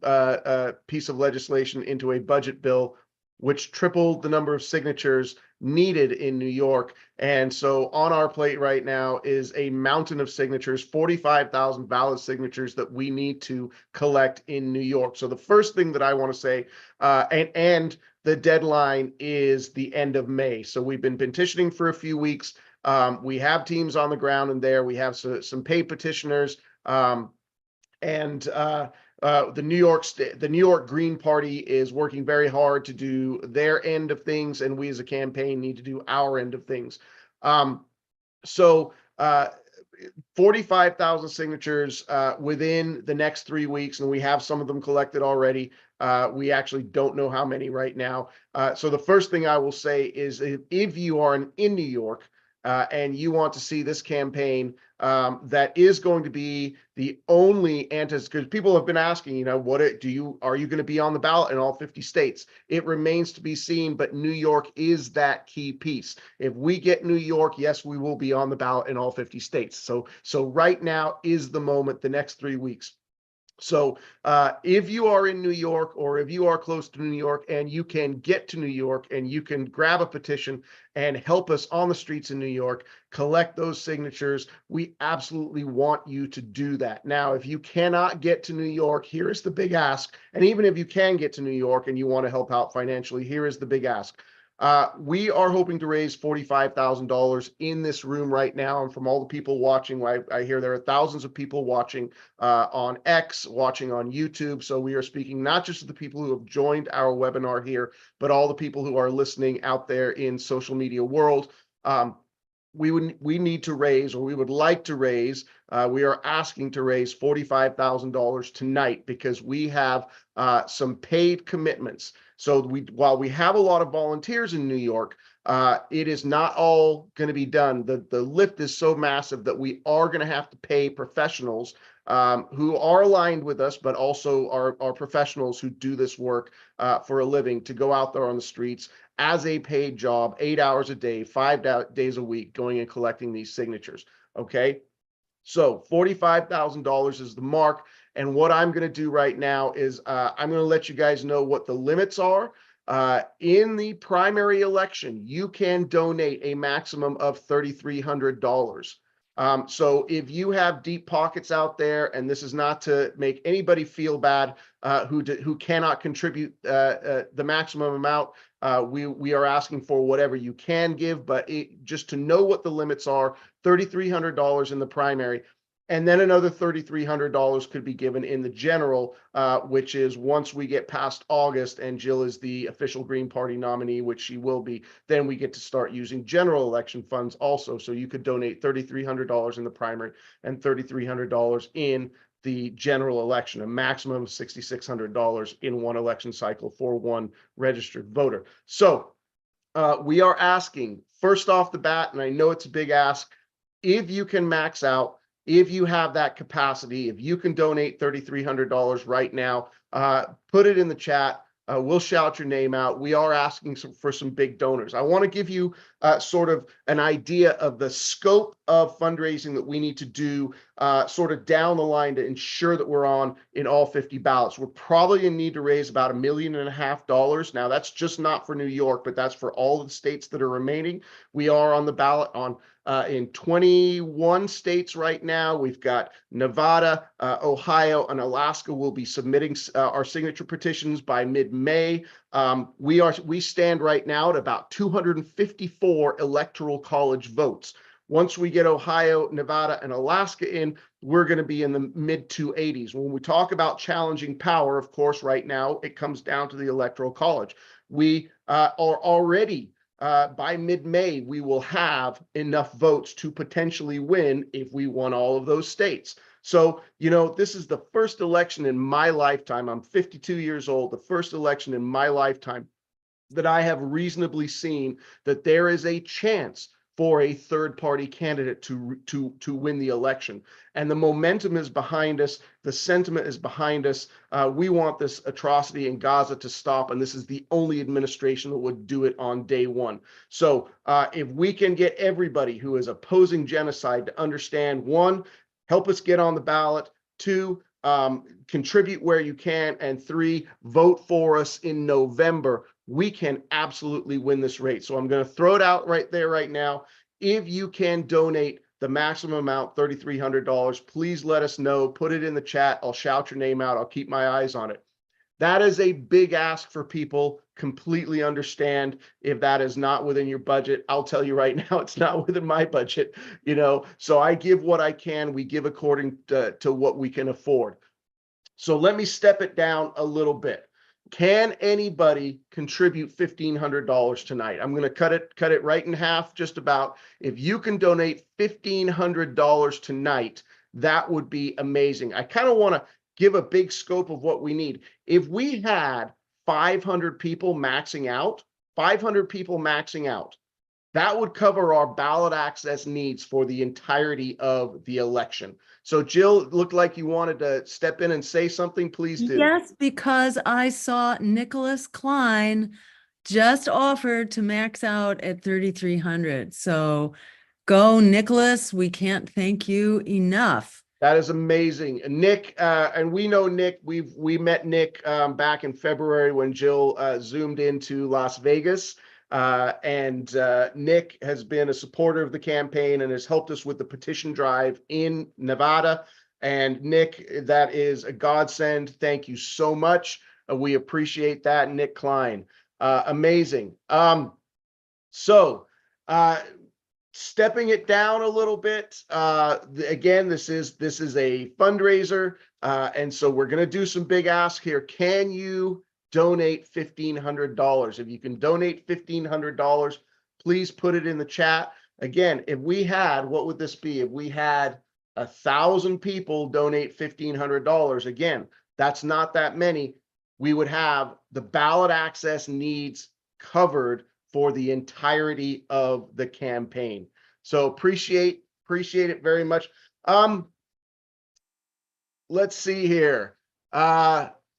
piece of legislation into a budget bill, which tripled the number of signatures needed in New York. And so on our plate right now is a mountain of signatures, 45,000 ballot signatures that we need to collect in New York. So the first thing that I want to say, and the deadline is the end of May. So we've been petitioning for a few weeks. We have teams on the ground in there. We have some paid petitioners, and the New York Green Party is working very hard to do their end of things, and we as a campaign need to do our end of things. So 45,000 signatures within the next 3 weeks, and we have some of them collected already. We actually don't know how many right now. So the first thing I will say is if you are in New York, and you want to see this campaign that is going to be the only because people have been asking, you know, are you going to be on the ballot in all 50 states? It remains to be seen, but New York is that key piece. If we get New York, yes, we will be on the ballot in all 50 states. So right now is the moment, the next 3 weeks. So if you are in New York, or if you are close to New York and you can get to New York and you can grab a petition and help us on the streets in New York, collect those signatures, we absolutely want you to do that. Now, if you cannot get to New York, here is the big ask. And even if you can get to New York and you want to help out financially, here is the big ask. We are hoping to raise $45,000 in this room right now. And from all the people watching, I hear there are thousands of people watching on X, watching on YouTube. So we are speaking not just to the people who have joined our webinar here, but all the people who are listening out there in social media world. We need to raise, or we would like to raise, we are asking to raise $45,000 tonight, because we have some paid commitments. So while we have a lot of volunteers in New York, it is not all going to be done. The lift is so massive that we are going to have to pay professionals who are aligned with us, but also are professionals who do this work for a living, to go out there on the streets as a paid job, 8 hours a day, 5 days a week, going and collecting these signatures. Okay. So $45,000 is the mark. And what I'm going to do right now is I'm going to let you guys know what the limits are. In the primary election, you can donate a maximum of $3,300. So if you have deep pockets out there, and this is not to make anybody feel bad who cannot contribute the maximum amount, we are asking for whatever you can give, but just to know what the limits are, $3,300 in the primary. And then another $3,300 could be given in the general, which is once we get past August and Jill is the official Green Party nominee, which she will be, then we get to start using general election funds also. So you could donate $3,300 in the primary and $3,300 in the general election, a maximum of $6,600 in one election cycle for one registered voter. So we are asking, first off the bat, and I know it's a big ask, if you can max out, if you have that capacity, if you can donate $3,300 right now, put it in the chat. We'll shout your name out. We are asking for some big donors. I want to give you sort of an idea of the scope of fundraising that we need to do sort of down the line to ensure that we're on in all 50 ballots. We're probably going to need to raise about $1.5 million. Now, that's just not for New York, but that's for all of the states that are remaining. We are on the ballot on in 21 states right now. We've got Nevada, Ohio, and Alaska will be submitting our signature petitions by mid-May. We stand right now at about 254 electoral college votes. Once we get Ohio, Nevada, and Alaska in, we're going to be in the mid 280s. When we talk about challenging power, of course, right now, it comes down to the electoral college. We are already by mid-May, we will have enough votes to potentially win if we won all of those states. So, you know, this is the first election in my lifetime. I'm 52 years old, the first election in my lifetime that I have reasonably seen that there is a chance for a third-party candidate to win the election. And the momentum is behind us. The sentiment is behind us. We want this atrocity in Gaza to stop, and this is the only administration that would do it on day one. So if we can get everybody who is opposing genocide to understand, one, help us get on the ballot, two, contribute where you can, and three, vote for us in November, we can absolutely win this race. So I'm going to throw it out right there right now. If you can donate the maximum amount, $3,300, please let us know. Put it in the chat. I'll shout your name out. I'll keep my eyes on it. That is a big ask for people. Completely understand if that is not within your budget. I'll tell you right now, it's not within my budget, you know, so I give what I can. We give according to what we can afford. So let me step it down a little bit. Can anybody contribute $1,500 tonight? I'm going to cut it right in half, just about. If you can donate $1,500 tonight, that would be amazing. I kind of want to give a big scope of what we need. If we had 500 people maxing out, 500 people maxing out, that would cover our ballot access needs for the entirety of the election. So Jill, it looked like you wanted to step in and say something. Please do. Yes, because I saw Nicholas Klein just offered to max out at 3,300. So go, Nicholas. We can't thank you enough. That is amazing. Nick, and we know Nick, we met Nick back in February when Jill zoomed into Las Vegas. And Nick has been a supporter of the campaign and has helped us with the petition drive in Nevada. And Nick, that is a godsend. Thank you so much. We appreciate that, Nick Klein. Amazing. Stepping it down a little bit. Again, this is a fundraiser, and so we're going to do some big asks here. Can you donate $1,500? If you can donate $1,500, please put it in the chat. Again, if we had, what would this be? If we had 1,000 people donate $1,500, again, that's not that many. We would have the ballot access needs covered for the entirety of the campaign. So appreciate it very much. Let's see here.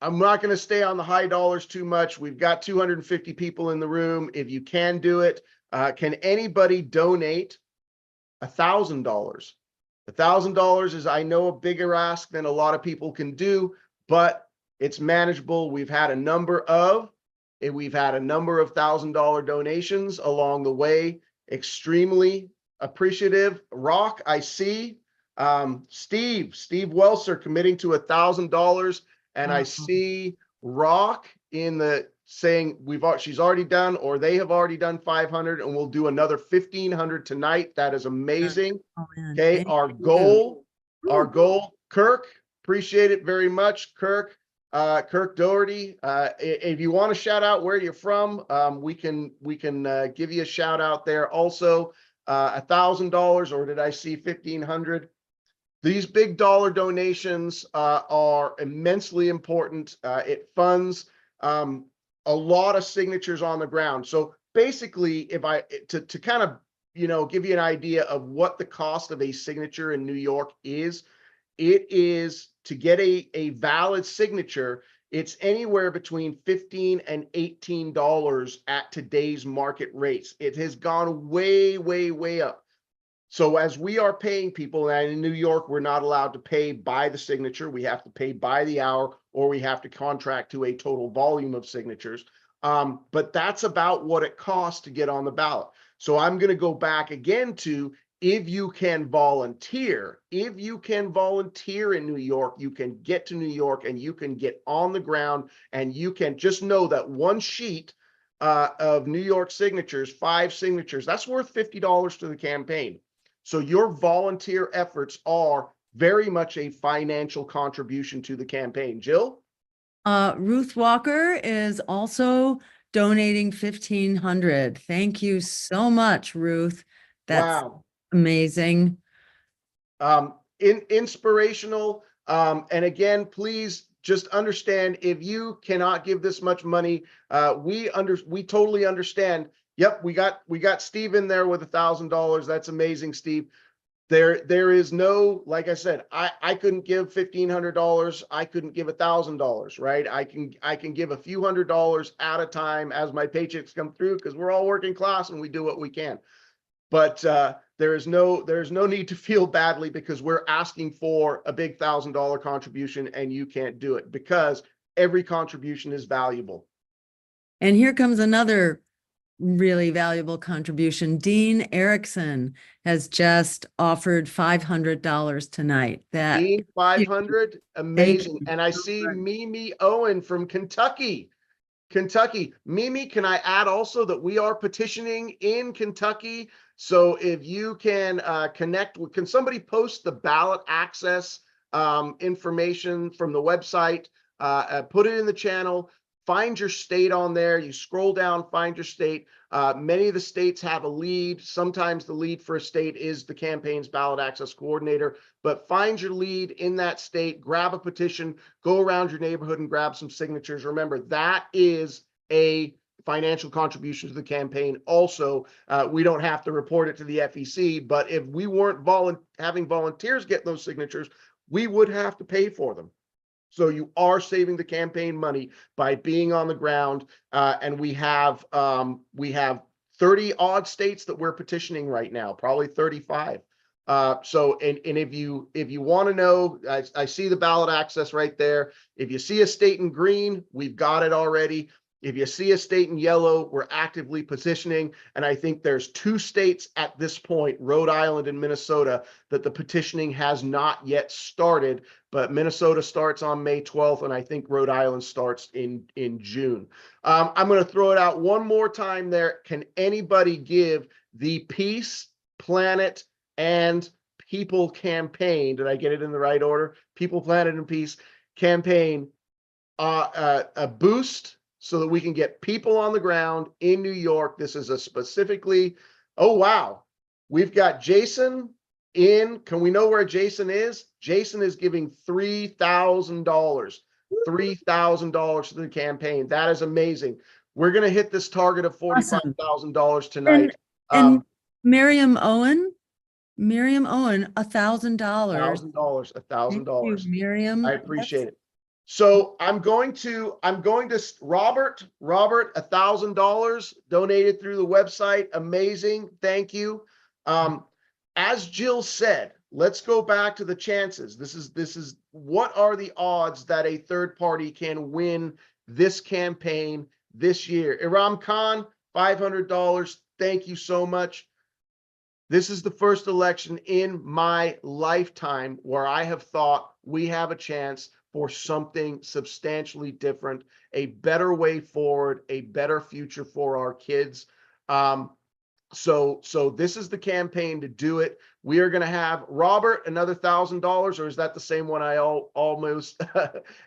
I'm not going to stay on the high dollars too much. We've got 250 people in the room. If you can do it, can anybody donate $1,000? $1,000 is, I know, a bigger ask than a lot of people can do, but it's manageable. We've had a number of $1,000 donations along the way. Extremely appreciative. Rock, I see. Steve Welser committing to $1,000, and I see Rock in the saying she's already done, or they have already done 500, and we'll do another 1,500 tonight. That is amazing. Oh, man. Okay, Thank our you. goal, Kirk, appreciate it very much, Kirk Doherty. If you want to shout out where you're from, we can give you a shout out there. Also, $1,000, or did I see 1,500? These big dollar donations are immensely important. It funds a lot of signatures on the ground. So basically, if I to kind of give you an idea of what the cost of a signature in New York is, it is to get a valid signature. It's anywhere between $15 and $18 at today's market rates. It has gone way, way, way up. So as we are paying people, and in New York, we're not allowed to pay by the signature. We have to pay by the hour, or we have to contract to a total volume of signatures. But that's about what it costs to get on the ballot. So I'm going to go back again to, if you can volunteer in New York, you can get to New York and you can get on the ground, and you can just know that one sheet of New York signatures, 5 signatures, that's worth $50 to the campaign. So your volunteer efforts are very much a financial contribution to the campaign. Jill? Ruth Walker is also donating 1,500. Thank you so much, Ruth. That's Wow. amazing. Inspirational. And again, please just understand, if you cannot give this much money, we totally understand. Yep, we got Steve in there with $1,000. That's amazing, Steve. There is no, like I said, I couldn't give $1,500. I couldn't give $1,000, right? I can give a few $100s at a time as my paychecks come through, because we're all working class and we do what we can. But there's no need to feel badly because we're asking for a big $1,000 contribution and you can't do it, because every contribution is valuable. And here comes another really valuable contribution. Dean Erickson has just offered $500 tonight. That Dean, 500, amazing. you And I so see much. Mimi Owen from Kentucky. Mimi, can I add also that we are petitioning in Kentucky? So if you can connect with, can somebody post the ballot access information from the website, put it in the channel, find your state on there. You scroll down, find your state. Many of the states have a lead. Sometimes the lead for a state is the campaign's ballot access coordinator, but find your lead in that state, grab a petition, go around your neighborhood and grab some signatures. Remember, that is a financial contribution to the campaign. Also, we don't have to report it to the FEC, but if we weren't having volunteers get those signatures, we would have to pay for them. So you are saving the campaign money by being on the ground. And we have 30 odd states that we're petitioning right now, probably 35. So if you want to know, I see the ballot access right there. If you see a state in green, we've got it already. If you see a state in yellow, we're actively petitioning. And I think there's 2 states at this point, Rhode Island and Minnesota, that the petitioning has not yet started. But Minnesota starts on May 12th, and I think Rhode Island starts in June. I'm going to throw it out one more time there. Can anybody give the Peace, Planet, and People campaign? Did I get it in the right order? People, Planet, and Peace campaign a boost, so that we can get people on the ground in New York. This is a specifically, oh, wow. We've got Jason in. Can we know where Jason is? Jason is giving $3,000, $3,000 to the campaign. That is amazing. We're going to hit this target of $45,000 tonight. And Miriam Owen, $1,000. $1,000. Miriam. I appreciate it. So I'm going to Robert, $1,000 donated through the website. Amazing. Thank you. As Jill said, let's go back to the chances. This is what are the odds that a third party can win this campaign this year? Iram Khan, $500. Thank you so much. This is the first election in my lifetime where I have thought we have a chance for something substantially different, a better way forward, a better future for our kids. So this is the campaign to do it. We are going to have Robert another $1,000, or is that the same one I almost?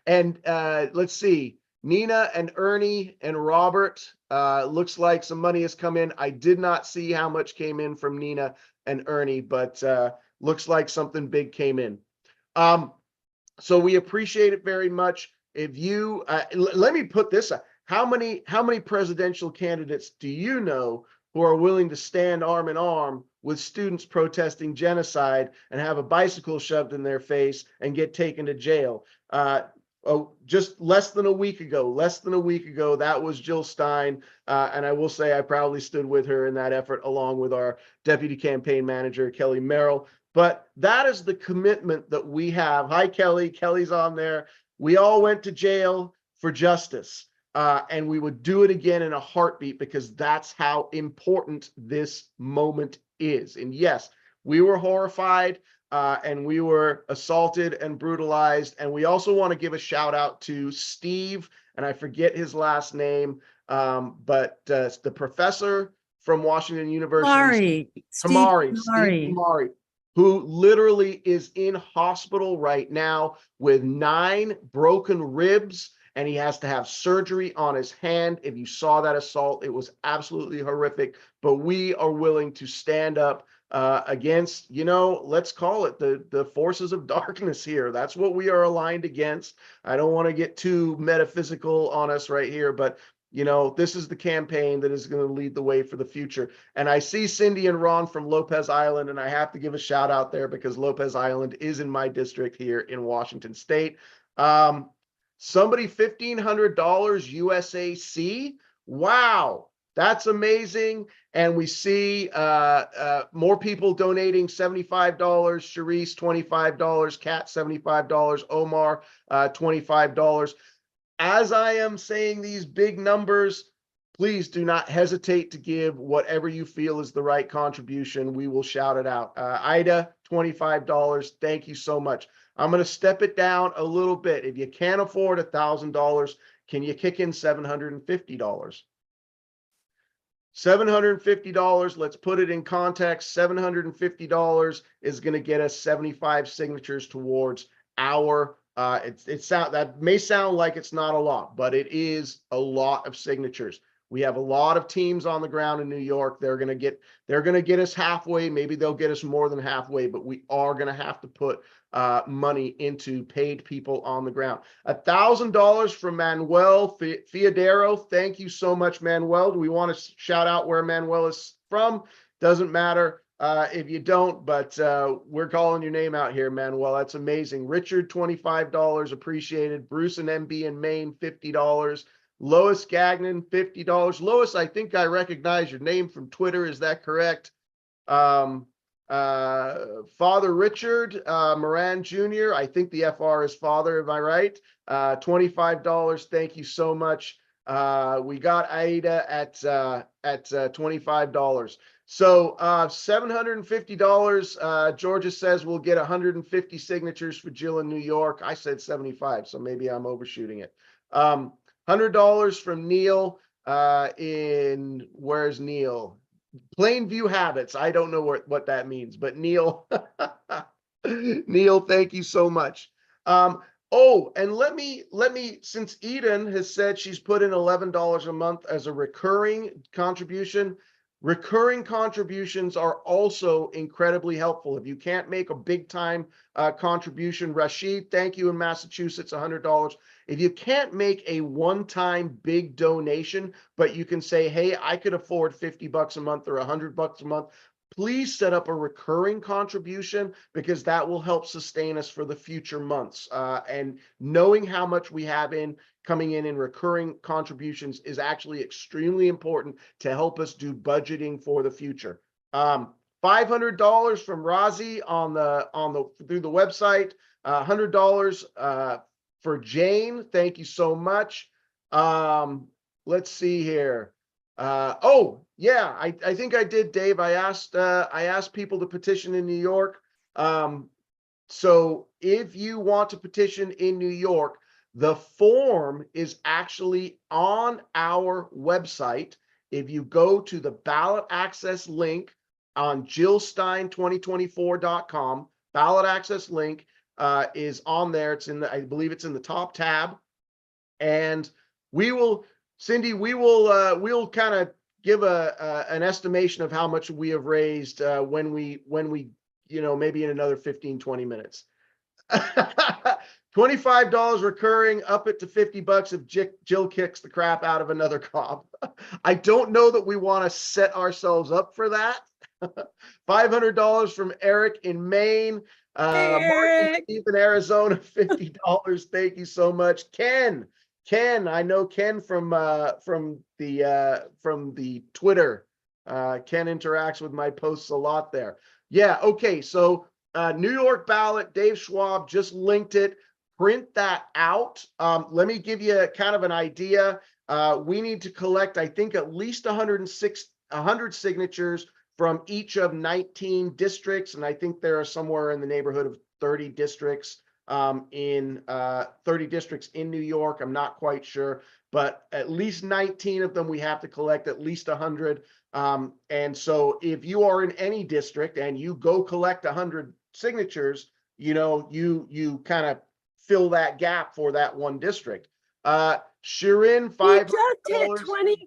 And let's see, Nina and Ernie and Robert. Looks like some money has come in. I did not see how much came in from Nina and Ernie, but looks like something big came in. So we appreciate it very much. If you let me put this up. How many presidential candidates do you know who are willing to stand arm in arm with students protesting genocide and have a bicycle shoved in their face and get taken to jail? Just less than a week ago, that was Jill Stein. And I will say I proudly stood with her in that effort, along with our deputy campaign manager, Kelly Merrill. But that is the commitment that we have. Hi, Kelly. Kelly's on there. We all went to jail for justice. And we would do it again in a heartbeat, because that's how important this moment is. And yes, we were horrified and we were assaulted and brutalized. And we also want to give a shout out to Steve, and I forget his last name, but the professor from Washington University, Steve Tamari, who literally is in hospital right now with 9 broken ribs and he has to have surgery on his hand. If you saw that assault, it was absolutely horrific, but we are willing to stand up against, let's call it the forces of darkness here. That's what we are aligned against. I don't want to get too metaphysical on us right here, but this is the campaign that is going to lead the way for the future. And I see Cindy and Ron from Lopez Island, and I have to give a shout out there because Lopez Island is in my district here in Washington State. Somebody $1,500 USAC. Wow, that's amazing. And we see more people donating $75, Sharice $25, Kat $75, Omar $25. As I am saying these big numbers, please do not hesitate to give whatever you feel is the right contribution. We will shout it out. Ida, $25. Thank you so much. I'm going to step it down a little bit. If you can't afford $1,000, can you kick in $750? $750, let's put it in context. $750 is going to get us 75 signatures towards our that may sound like it's not a lot, but it is a lot of signatures. We have a lot of teams on the ground in New York. They're going to get us halfway. Maybe they'll get us more than halfway, but we are going to have to put money into paid people on the ground. $1,000 from Manuel Fiodero. Thank you so much, Manuel. Do we want to shout out where Manuel is from? Doesn't matter. If you don't, but we're calling your name out here, Manuel. That's amazing. Richard, $25, appreciated. Bruce and MB in Maine, $50. Lois Gagnon, $50. Lois, I think I recognize your name from Twitter. Is that correct? Father Richard Moran Jr., I think the FR is father, am I right? $25. Thank you so much. We got Aida at $25. So $750, Georgia says we'll get 150 signatures for Jill in New York. I said 75, so maybe I'm overshooting it. $100 from Neil where's Neil? Plainview Habits. I don't know what that means, but Neil, Neil, thank you so much. Oh, and let me, since Eden has said she's put in $11 a month as a recurring contribution, recurring contributions are also incredibly helpful. If you can't make a big time contribution, Rashid, thank you in Massachusetts, $100. If you can't make a one-time big donation, but you can say, hey, I could afford $50 a month or $100 a month, please set up a recurring contribution because that will help sustain us for the future months. And knowing how much we have coming in recurring contributions is actually extremely important to help us do budgeting for the future. $500 from Razi through the website. $100 for Jane. Thank you so much. Let's see here. Oh yeah, I think I did, Dave. I asked people to petition in New York. So if you want to petition in New York, the form is actually on our website. If you go to the ballot access link on jillstein2024.com, ballot access link is on there. It's I believe it's in the top tab. And we will, Cindy, we'll kind of give an estimation of how much we have raised when we maybe in another 15-20 minutes. $25 recurring, up it to $50 if Jill kicks the crap out of another cop. I don't know that we want to set ourselves up for that. $500 from Eric in Maine. Martin Steve in Arizona, $50. Thank you so much. Ken, I know Ken from the Twitter. Ken interacts with my posts a lot there. Yeah, okay, so New York ballot, Dave Schwab just linked it. Print that out. Let me give you kind of an idea. We need to collect, I think, at least 100 signatures from each of 19 districts, and I think there are somewhere in the neighborhood of 30 districts in New York. I'm not quite sure, but at least 19 of them we have to collect at least 100. And so if you are in any district and you go collect 100 signatures, you kind of fill that gap for that one district. Shirin, We just hit $500.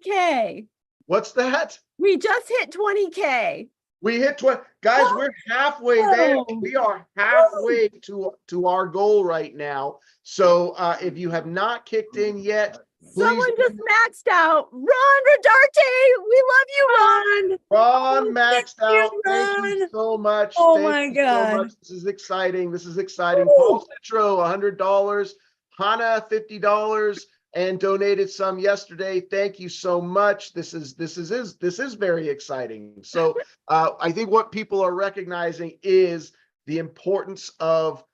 20K. What's that? We just hit 20K. We hit 20. Guys, Whoa. we're halfway there. Whoa. We are halfway to our goal right now. So if you have not kicked in yet, please. Someone just maxed out. Ron Rodarte, we love you, Ron. Ron maxed Thank you, out. Thank you Ron. so much. Oh Thank my you so God. much. This is exciting. This is exciting. Woo. Paul Citro, $100. Hannah, $50 and donated some yesterday. Thank you so much. This is very exciting. So I think what people are recognizing is the importance of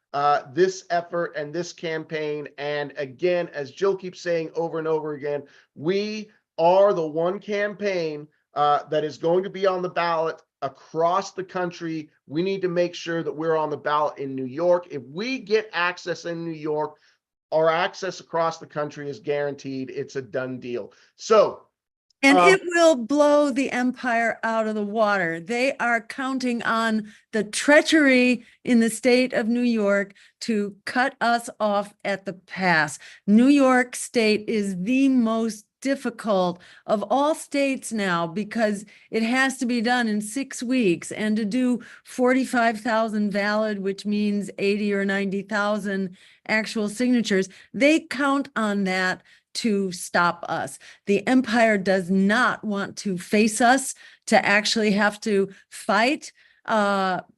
this effort and this campaign. And again, as Jill keeps saying over and over again, we are the one campaign that is going to be on the ballot across the country. We need to make sure that we're on the ballot in New York. If we get access in New York, our access across the country is guaranteed. It's a done deal. So, and it will blow the empire out of the water. They are counting on the treachery in the state of New York to cut us off at the pass. New York State is the most difficult of all states now because it has to be done in 6 weeks, and to do 45,000 valid, which means 80 or 90,000 actual signatures, they count on that to stop us. The empire does not want to face us, to actually have to fight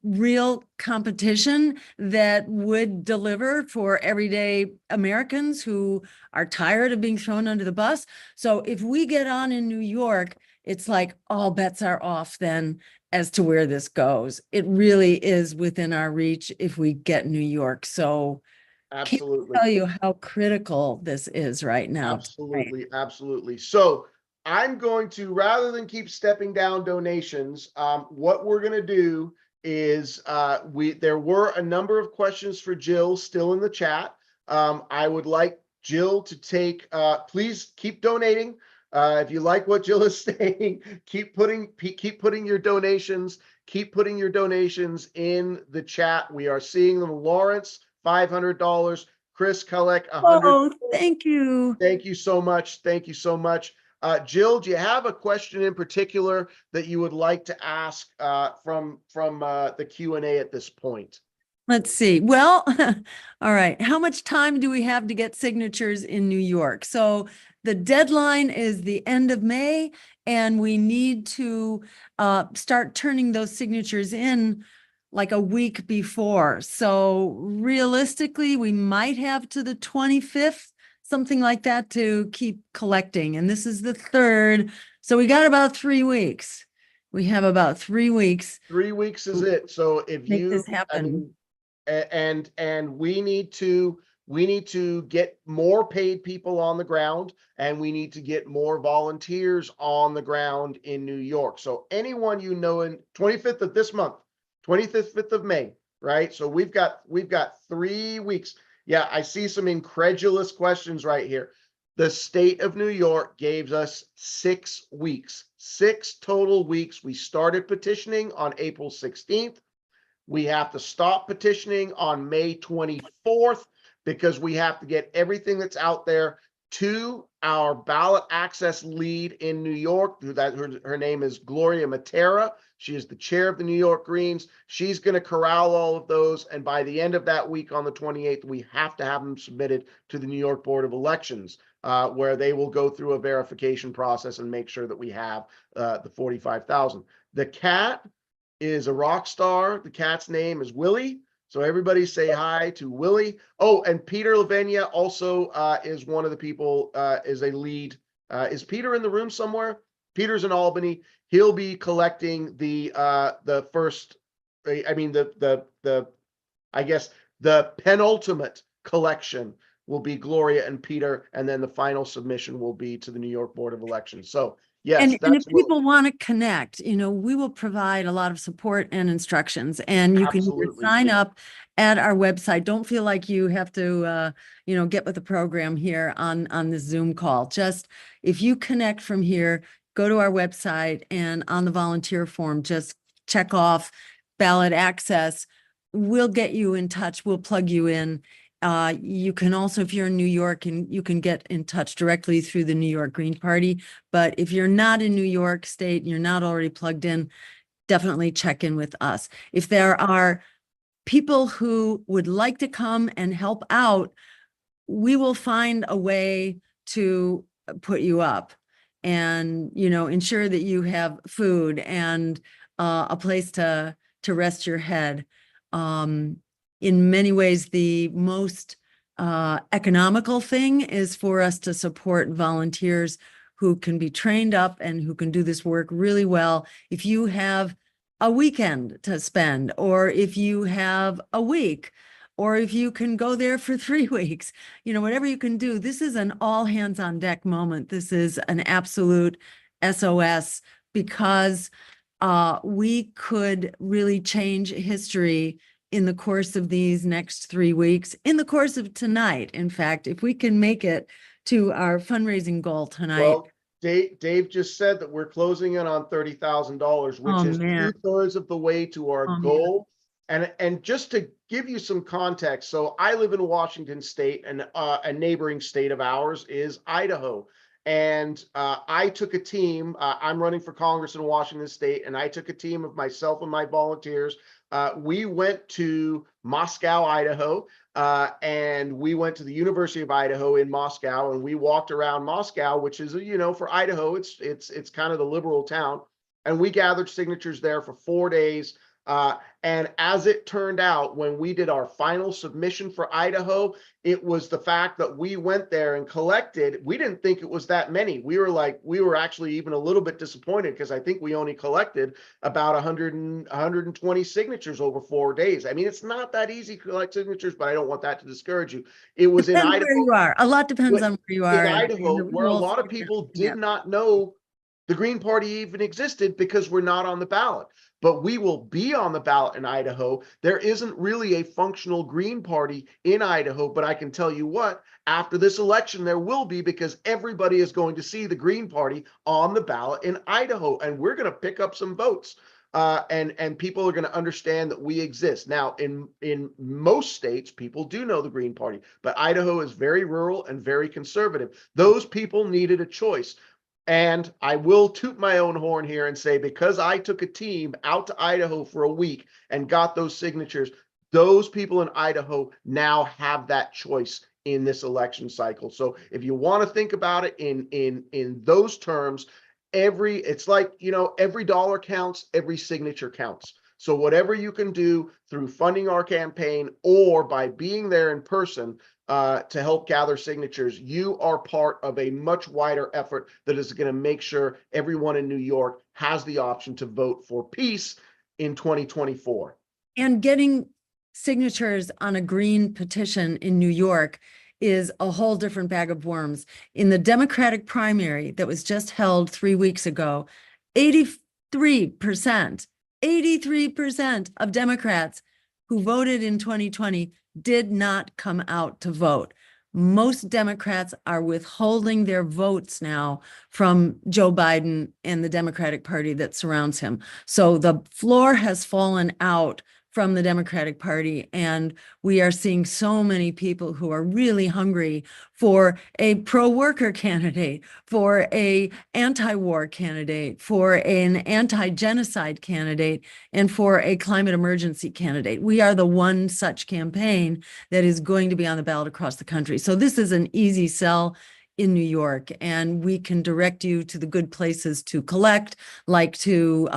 real competition that would deliver for everyday Americans who are tired of being thrown under the bus. So if we get on in New York, it's like all bets are off then as to where this goes. It really is within our reach if we get New York. So absolutely. can't tell you how critical this is right now. Absolutely, absolutely. So I'm going to, rather than keep stepping down donations, what we're going to do is there were a number of questions for Jill still in the chat. I would like Jill to take, please keep donating. If you like what Jill is saying, keep putting your donations, in the chat. We are seeing them. Lawrence, $500. Chris Kullek, $100. Oh, thank you. Thank you so much. Thank you so much. Jill, do you have a question in particular that you would like to ask from the Q&A at this point? Let's see. Well, all right. How much time do we have to get signatures in New York? So the deadline is the end of May, and we need to start turning those signatures in like a week before. So realistically, we might have to the 25th, something like that, to keep collecting. And this is the 3rd. So we got about 3 weeks. We have about 3 weeks. 3 weeks is it. So if Make you, this happen. I mean, and we need to get more paid people on the ground, and we need to get more volunteers on the ground in New York. So anyone you know, in 25th of this month, 25th of May, right? So we've got 3 weeks. Yeah, I see some incredulous questions right here. The state of New York gave us 6 weeks, 6 total weeks. We started petitioning on April 16th. We have to stop petitioning on May 24th because we have to get everything that's out there to our ballot access lead in New York. Her name is Gloria Matera. She is the chair of the New York Greens. She's going to corral all of those. And by the end of that week on the 28th, we have to have them submitted to the New York Board of Elections, where they will go through a verification process and make sure that we have the 45,000. The cat is a rock star. The cat's name is Willie. So everybody say hi to Willie. Oh, and Peter Lavenia also is one of the people, is a lead. Is Peter in the room somewhere? Peter's in Albany. He'll be collecting the first, I mean, I guess the penultimate collection will be Gloria and Peter, and then the final submission will be to the New York Board of Elections. So yes, And if that's what, people want to connect, we will provide a lot of support and instructions, and you can either absolutely. sign up at our website. Don't feel like you have to, get with the program here on this Zoom call. Just if you connect from here, go to our website, and on the volunteer form, just check off ballot access. We'll get you in touch. We'll plug you in. You can also, if you're in New York, and you can get in touch directly through the New York Green Party. But if you're not in New York State and you're not already plugged in, definitely check in with us. If there are people who would like to come and help out, we will find a way to put you up and, ensure that you have food and a place to rest your head. In many ways, the most economical thing is for us to support volunteers who can be trained up and who can do this work really well. If you have a weekend to spend, or if you have a week, or if you can go there for 3 weeks, whatever you can do, this is an all hands on deck moment. This is an absolute SOS, because we could really change history in the course of these next 3 weeks, in the course of tonight. In fact, if we can make it to our fundraising goal tonight. Well, Dave just said that we're closing in on $30,000, which is man. 2/3 of the way to our Man. goal. And just to give you some context, so I live in Washington State, and a neighboring state of ours is Idaho. And I took a team. I'm running for Congress in Washington State, and I took a team of myself and my volunteers. We went to Moscow, Idaho, and we went to the University of Idaho in Moscow, and we walked around Moscow, which is, for Idaho, it's kind of the liberal town. And we gathered signatures there for 4 days. And as it turned out, when we did our final submission for Idaho, it was the fact that we went there and collected. We didn't think it was that many. We were actually even a little bit disappointed, because I think we only collected about 120 signatures over 4 days. I mean, it's not that easy to collect signatures, but I don't want that to discourage you. It was Depends in Idaho. where you are. A lot depends on where you are. In Idaho, where a lot of people did not know the Green Party even existed, because we're not on the ballot. But we will be on the ballot in Idaho. There isn't really a functional Green Party in Idaho, but I can tell you what, after this election, there will be, because everybody is going to see the Green Party on the ballot in Idaho, and we're going to pick up some votes. And people are going to understand that we exist. Now, in most states, people do know the Green Party, but Idaho is very rural and very conservative. Those people needed a choice. And I will toot my own horn here and say, because I took a team out to Idaho for a week and got those signatures, those people in Idaho now have that choice in this election cycle. So if you want to think about it in those terms, it's like, every dollar counts, every signature counts. So whatever you can do through funding our campaign, or by being there in person, to help gather signatures, you are part of a much wider effort that is going to make sure everyone in New York has the option to vote for peace in 2024. And getting signatures on a green petition in New York is a whole different bag of worms. In the Democratic primary that was just held 3 weeks ago, 83% of Democrats who voted in 2020 did not come out to vote. Most Democrats are withholding their votes now from Joe Biden and the Democratic Party that surrounds him. So the floor has fallen out from the Democratic Party, and we are seeing so many people who are really hungry for a pro-worker candidate, for a anti-war candidate, for an anti-genocide candidate, and for a climate emergency candidate. We are the one such campaign that is going to be on the ballot across the country. So this is an easy sell in New York, and we can direct you to the good places to collect, like to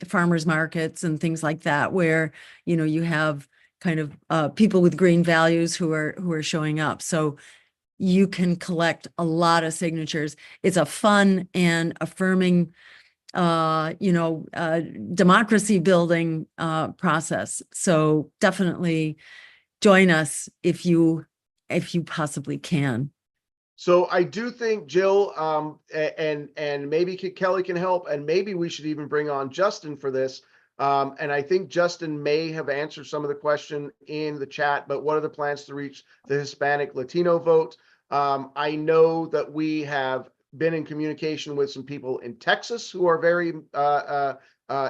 farmers markets and things like that, where you have kind of people with green values who are showing up. So you can collect a lot of signatures. It's a fun and affirming democracy building process. So definitely join us if you possibly can. So I do think, Jill, and maybe Kelly can help, and maybe we should even bring on Justin for this. And I think Justin may have answered some of the question in the chat, but what are the plans to reach the Hispanic Latino vote? I know that we have been in communication with some people in Texas who are very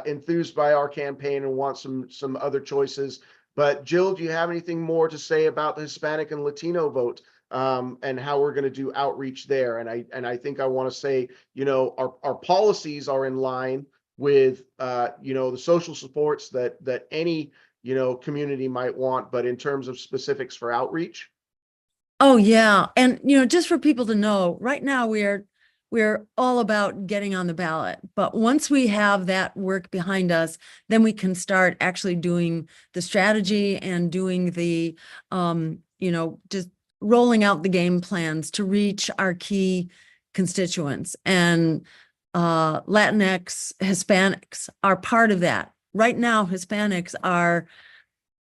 enthused by our campaign and want some other choices. But Jill, do you have anything more to say about the Hispanic and Latino vote, and how we're going to do outreach there? And I think I want to say, our policies are in line with, the social supports that any, community might want, but in terms of specifics for outreach. Oh, yeah. And, just for people to know, right now we're all about getting on the ballot. But once we have that work behind us, then we can start actually doing the strategy and doing the, just rolling out the game plans to reach our key constituents. And Latinx, Hispanics are part of that. Right now, Hispanics are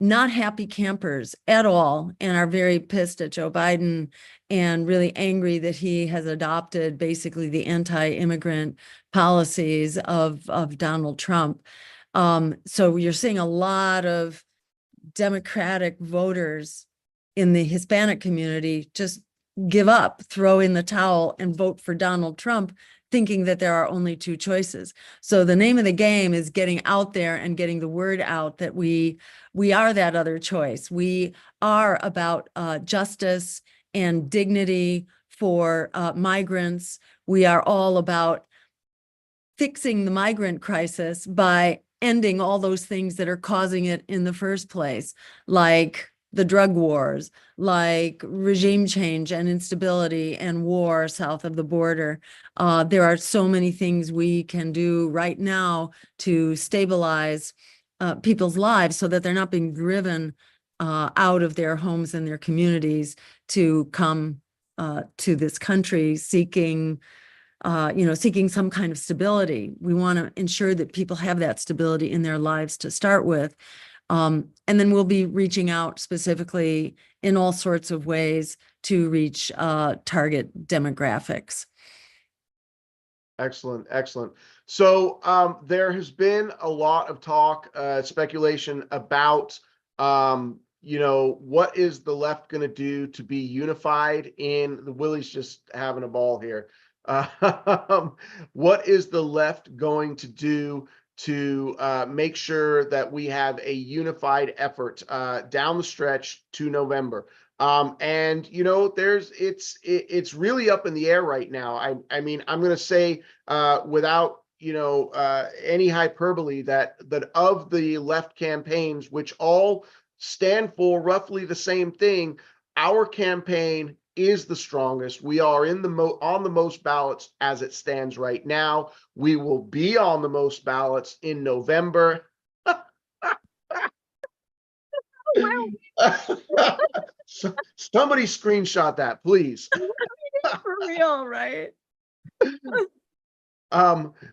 not happy campers at all and are very pissed at Joe Biden and really angry that he has adopted basically the anti-immigrant policies of Donald Trump. So you're seeing a lot of Democratic voters in the Hispanic community just give up, throw in the towel, and vote for Donald Trump, thinking that there are only two choices. So the name of the game is getting out there and getting the word out that we are that other choice. We are about justice and dignity for migrants. We are all about fixing the migrant crisis by ending all those things that are causing it in the first place, like the drug wars, like regime change and instability and war south of the border. There are so many things we can do right now to stabilize people's lives so that they're not being driven out of their homes and their communities to come to this country seeking some kind of stability. We want to ensure that people have that stability in their lives to start with. And then we'll be reaching out specifically in all sorts of ways to reach target demographics. Excellent, excellent. So there has been a lot of talk, speculation about, what is the left going to do to be unified in the Willie's just having a ball here. What is the left going to do to make sure that we have a unified effort down the stretch to November? And it's really up in the air right now. I mean, I'm going to say without any hyperbole that of the left campaigns, which all stand for roughly the same thing, our campaign is the strongest. We are on the most ballots as it stands right now. We will be on the most ballots in November. Somebody screenshot that, please. For real, right?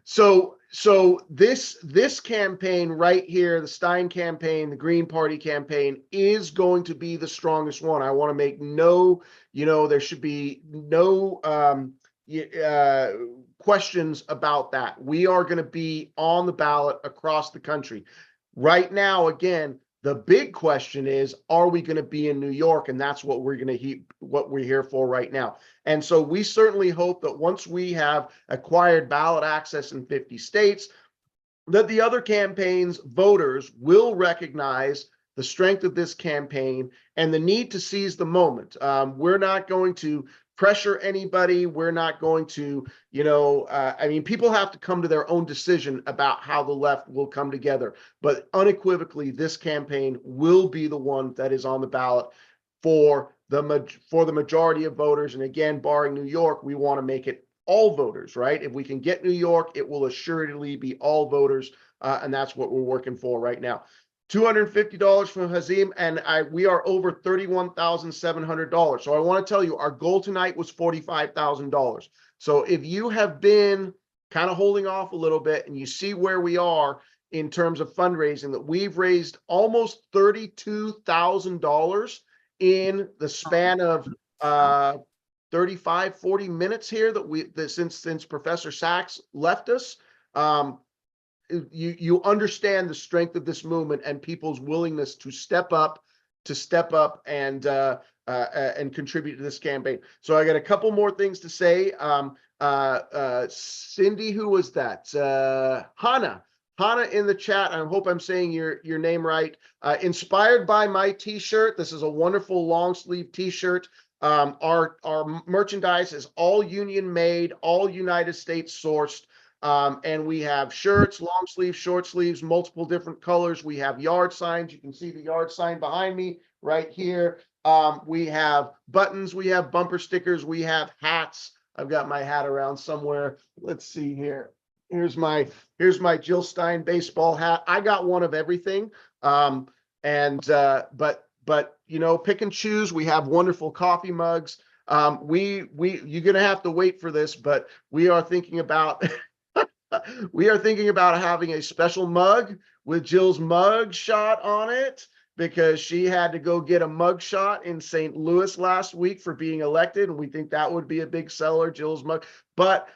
So this campaign right here, the Stein campaign, the Green Party campaign, is going to be the strongest one. I want to make there should be no questions about that. We are going to be on the ballot across the country. Right now, again, the big question is, are we going to be in New York? And that's what we're going to what we're here for right now. And so we certainly hope that once we have acquired ballot access in 50 states, that the other campaigns' voters will recognize the strength of this campaign and the need to seize the moment. We're not going to pressure anybody. We're not going to, people have to come to their own decision about how the left will come together. But unequivocally, this campaign will be the one that is on the ballot for the majority of voters. And again, barring New York, we want to make it all voters, right? If we can get New York, it will assuredly be all voters. And that's what we're working for right now. $250 from Hazim, and we are over $31,700. So I want to tell you, our goal tonight was $45,000. So if you have been kind of holding off a little bit and you see where we are in terms of fundraising, that we've raised almost $32,000 in the span of 35-40 minutes here since Professor Sachs left us. You understand the strength of this movement and people's willingness to step up and contribute to this campaign. So I got a couple more things to say. Cindy, who was that? Hannah. Hannah in the chat, I hope I'm saying your name right. Inspired by my t-shirt. This is a wonderful long sleeve t-shirt. Our merchandise is all union made, all United States sourced. And we have shirts, long sleeves, short sleeves, multiple different colors. We have yard signs. You can see the yard sign behind me right here. We have buttons, we have bumper stickers, we have hats. I've got my hat around somewhere. Let's see here. Here's my Jill Stein baseball hat. I got one of everything. But you know, pick and choose. We have wonderful coffee mugs. You're gonna have to wait for this, but we are thinking about we are thinking about having a special mug with Jill's mug shot on it, because she had to go get a mug shot in St. Louis last week for being elected. And we think that would be a big seller, Jill's mug. But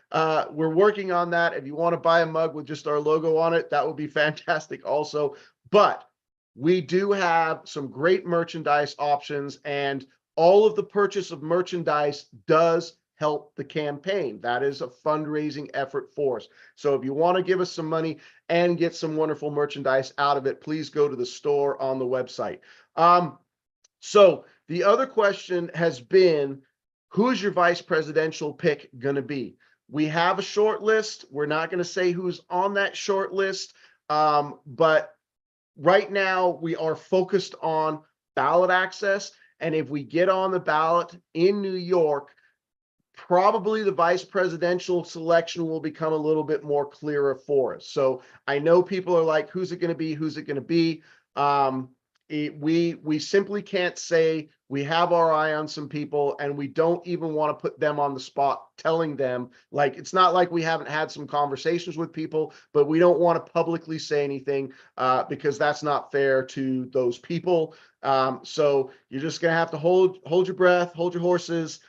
we're working on that. If you want to buy a mug with just our logo on it, that would be fantastic also. But we do have some great merchandise options, and all of the purchase of merchandise does help the campaign. That is a fundraising effort for us. So if you want to give us some money and get some wonderful merchandise out of it, please go to the store on the website. So the other question has been, who is your vice presidential pick going to be? We have a short list. We're not going to say who's on that short list. But right now we are focused on ballot access. And if we get on the ballot in New York, probably the vice presidential selection will become a little bit more clearer for us. So I know people are like, who's it going to be? Who's it going to be? We simply can't say. We have our eye on some people, and we don't even want to put them on the spot, telling them, like, it's not like we haven't had some conversations with people, but we don't want to publicly say anything because that's not fair to those people. So you're just going to have to hold your breath, hold your horses.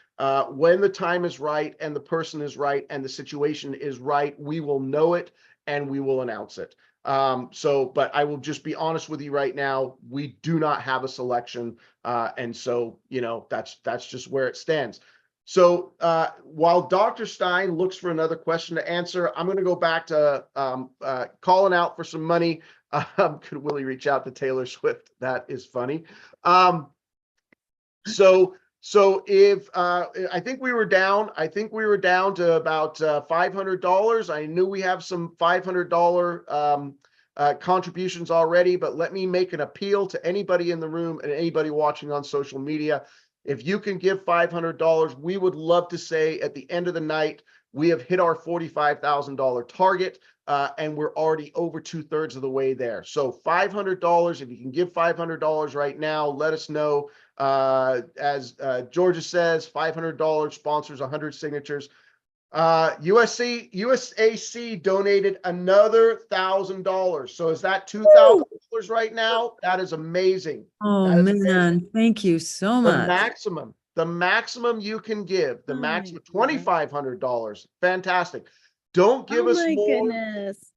When the time is right and the person is right and the situation is right, we will know it and we will announce it. But I will just be honest with you right now, we do not have a selection. And so, you know, that's just where it stands. So while Dr. Stein looks for another question to answer, I'm going to go back to calling out for some money. Could Willie reach out to Taylor Swift? That is funny. So if I think we were down to about $500. I knew we have some $500 contributions already, but let me make an appeal to anybody in the room and anybody watching on social media. If you can give $500, we would love to say at the end of the night, we have hit our $45,000 target. And we're already over 2/3 of the way there. So $500, if you can give $500 right now, let us know. As Georgia says, $500 sponsors 100 signatures. USAC donated another $1,000. So is that $2,000 right now? That is amazing. Oh man, thank you so much. The maximum you can give, the maximum $2,500. Fantastic. Don't give us more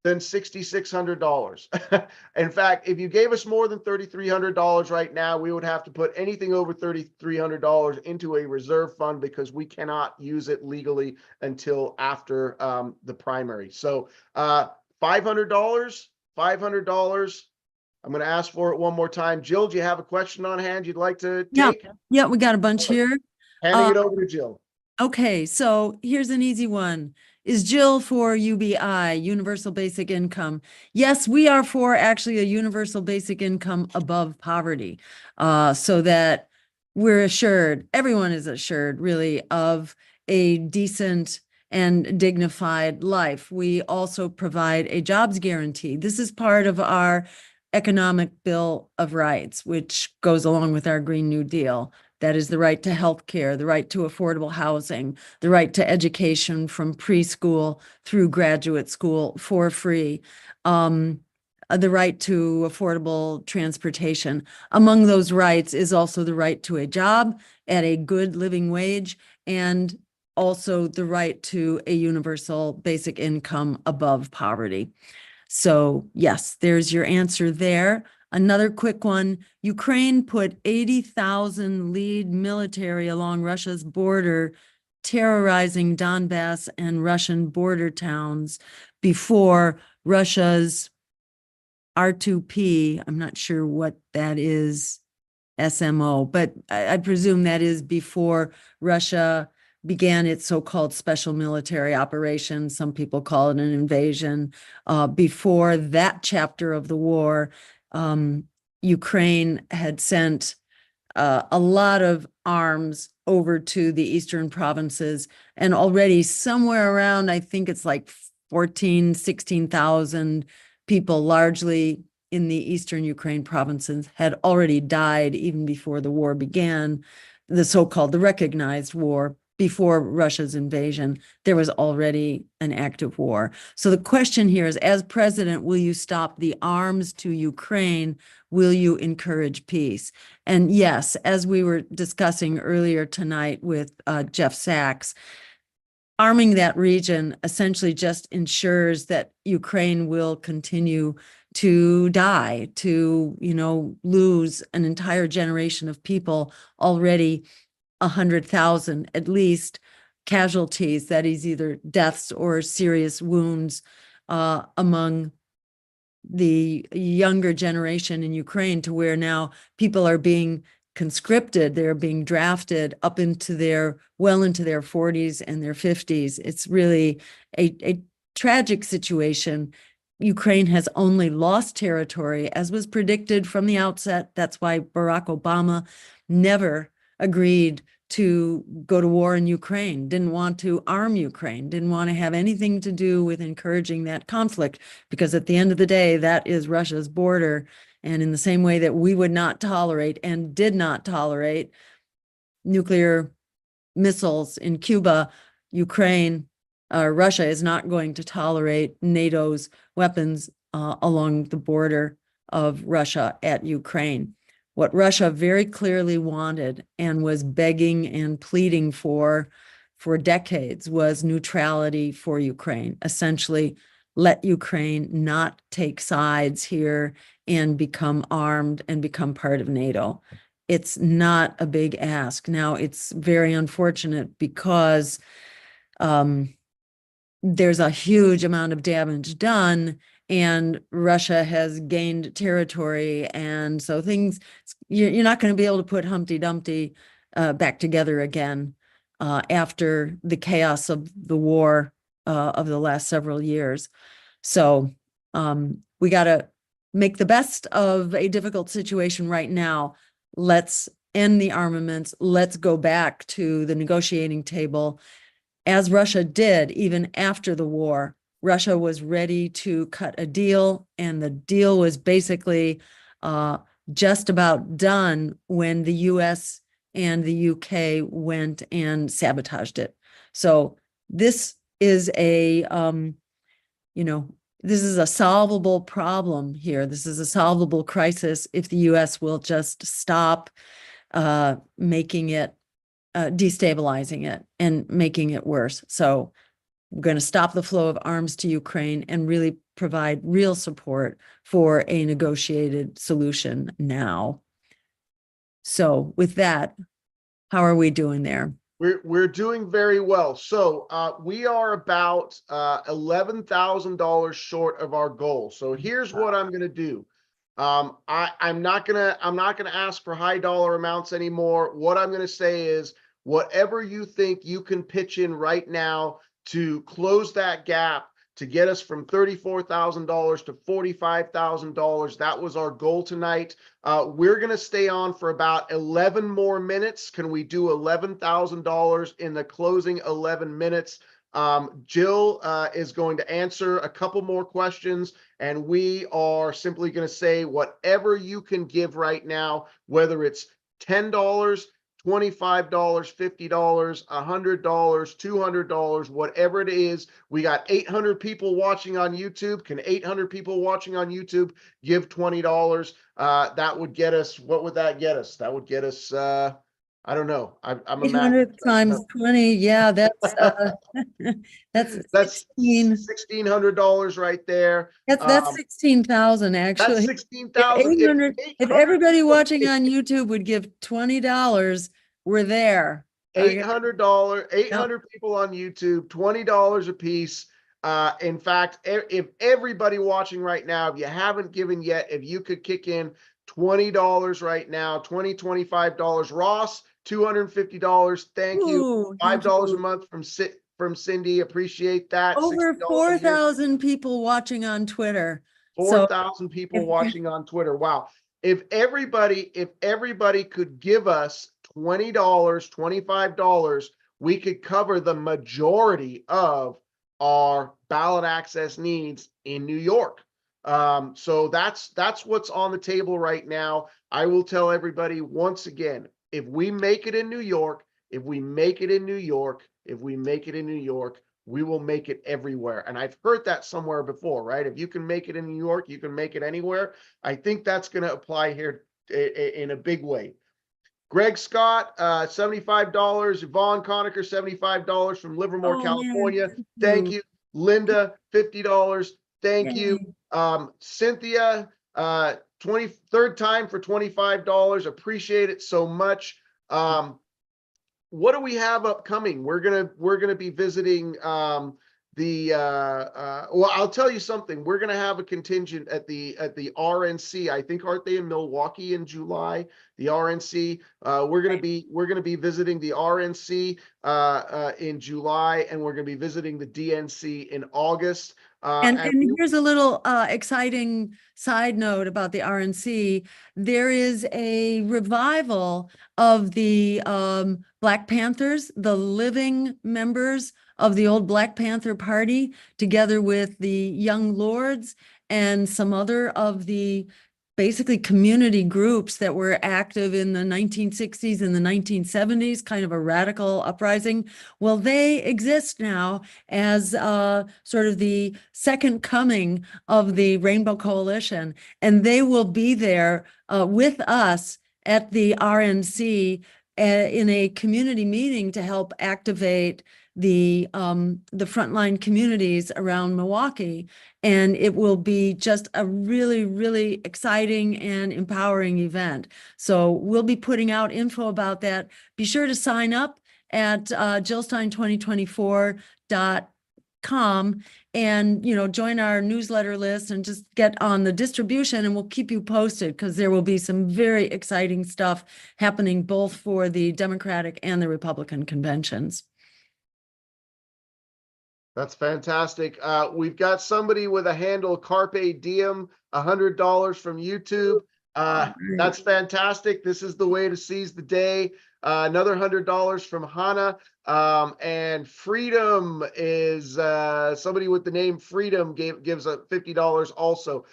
than $6,600. In fact, if you gave us more than $3,300 right now, we would have to put anything over $3,300 into a reserve fund because we cannot use it legally until after the primary. So $500. I'm going to ask for it one more time. Jill, do you have a question on hand you'd like to take? Yeah, we got a bunch here. Handing it over to Jill. Okay, so here's an easy one. Is Jill for UBI, Universal Basic Income? Yes, we are for actually a universal basic income above poverty, so that we're assured, everyone is assured really, of a decent and dignified life. We also provide a jobs guarantee. This is part of our economic Bill of Rights, which goes along with our Green New Deal. That is the right to health care, the right to affordable housing, the right to education from preschool through graduate school for free, the right to affordable transportation. Among those rights is also the right to a job at a good living wage, and also the right to a universal basic income above poverty. So yes, there's your answer there. Another quick one, Ukraine put 80,000 lead military along Russia's border, terrorizing Donbass and Russian border towns before Russia's R2P, I'm not sure what that is, SMO, but I presume that is before Russia began its so-called special military operation. Some people call it an invasion. Before that chapter of the war, Ukraine had sent a lot of arms over to the eastern provinces, and already somewhere around, I think it's like 16,000 people, largely in the eastern Ukraine provinces, had already died even before the war began, the so-called, the recognized war. Before Russia's invasion, there was already an active war. So the question here is, as president, will you stop the arms to Ukraine? Will you encourage peace? And yes, as we were discussing earlier tonight with Jeff Sachs, arming that region essentially just ensures that Ukraine will continue to die, to, lose an entire generation of people, already 100,000 at least casualties, that is either deaths or serious wounds among the younger generation in Ukraine, to where now people are being conscripted, they're being drafted up into their 40s and their 50s. It's really a tragic situation. Ukraine has only lost territory, as was predicted from the outset. That's why Barack Obama never agreed to go to war in Ukraine, didn't want to arm Ukraine, didn't want to have anything to do with encouraging that conflict, because at the end of the day, that is Russia's border. And in the same way that we would not tolerate and did not tolerate nuclear missiles in Cuba, Russia is not going to tolerate NATO's weapons along the border of Russia at Ukraine. What Russia very clearly wanted and was begging and pleading for decades was neutrality for Ukraine. Essentially, let Ukraine not take sides here and become armed and become part of NATO. It's not a big ask. Now, it's very unfortunate because there's a huge amount of damage done, and Russia has gained territory. And so you're not going to be able to put Humpty Dumpty back together again after the chaos of the war of the last several years. So we got to make the best of a difficult situation right now. Let's end the armaments. Let's go back to the negotiating table. As Russia did, even after the war, Russia was ready to cut a deal, and the deal was basically just about done when the US and the UK went and sabotaged it. So this is a solvable problem here. This is a solvable crisis if the US will just stop making it, destabilizing it and making it worse. So we're going to stop the flow of arms to Ukraine and really provide real support for a negotiated solution now. So with that, how are we doing there? We're doing very well. So we are about $11,000 short of our goal. So here's what I'm going to do. I'm not gonna ask for high dollar amounts anymore. What I'm going to say is, whatever you think you can pitch in right now to close that gap, to get us from $34,000 to $45,000. That was our goal tonight. We're going to stay on for about 11 more minutes. Can we do $11,000 in the closing 11 minutes? Jill is going to answer a couple more questions, and we are simply going to say whatever you can give right now, whether it's $10, $25, $50, $100, $200, whatever it is. We got 800 people watching on YouTube. Can 800 people watching on YouTube give $20? That would get us, what would that get us? That would get us, I don't know. I'm a 800 times 20. Yeah, that's that's $16. $1,600 right there. That's 16,000 actually. That's 16,000. 800. If everybody watching on YouTube would give $20, we're there. $800, 800 people on YouTube, $20 a piece. In fact, if everybody watching right now, if you haven't given yet, if you could kick in $20 right now, $25, Ross, $250. Thank you. Ooh, thank $5 a you. month from Cindy. Appreciate that. Over $60 a year. 4,000 people watching on Twitter. So 4,000 people if- watching on Twitter. Wow. If everybody could give us $20, $25, we could cover the majority of our ballot access needs in New York. So that's what's on the table right now. I will tell everybody once again, if we make it in New York, if we make it in New York, if we make it in New York, we will make it everywhere. And I've heard that somewhere before, right? If you can make it in New York, you can make it anywhere. I think that's going to apply here in a big way. Greg Scott, $75. Yvonne Conacher, $75 from Livermore, Oh, California. man, Thank you. Linda, $50. Thank you. Yay. Cynthia, 23rd time for $25. Appreciate it so much. What do we have upcoming? We're gonna be visiting well, I'll tell you something. We're gonna have a contingent at the RNC. I think, aren't they in Milwaukee in July? The RNC. We're gonna be visiting the RNC in July, and we're gonna be visiting the DNC in August. And here's a little exciting side note about the RNC. There is a revival of the Black Panthers, the living members of the old Black Panther Party, together with the Young Lords and some other of the basically community groups that were active in the 1960s and the 1970s, kind of a radical uprising. Well, they exist now as sort of the second coming of the Rainbow Coalition, and they will be there with us at the RNC in a community meeting to help activate the frontline communities around Milwaukee. And it will be just a really, really exciting and empowering event. So we'll be putting out info about that. Be sure to sign up at jillstein2024.com and, join our newsletter list and just get on the distribution, and we'll keep you posted because there will be some very exciting stuff happening both for the Democratic and the Republican conventions. That's fantastic. We've got somebody with a handle Carpe Diem, $100 from YouTube. That's fantastic. This is the way to seize the day. Another $100 from Hannah. And Freedom is somebody with the name Freedom gives a $50 also.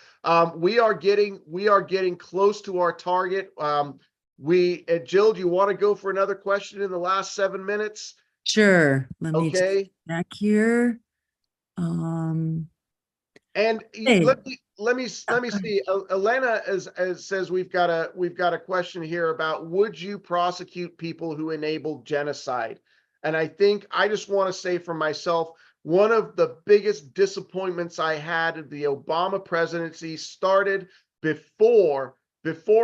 We are getting close to our target. Jill, do you want to go for another question in the last 7 minutes? Sure. Let me Okay. just back here. And Hey. let me see. Elena says we've got a question here about, would you prosecute people who enabled genocide? And I think I just want to say for myself, one of the biggest disappointments I had of the Obama presidency started before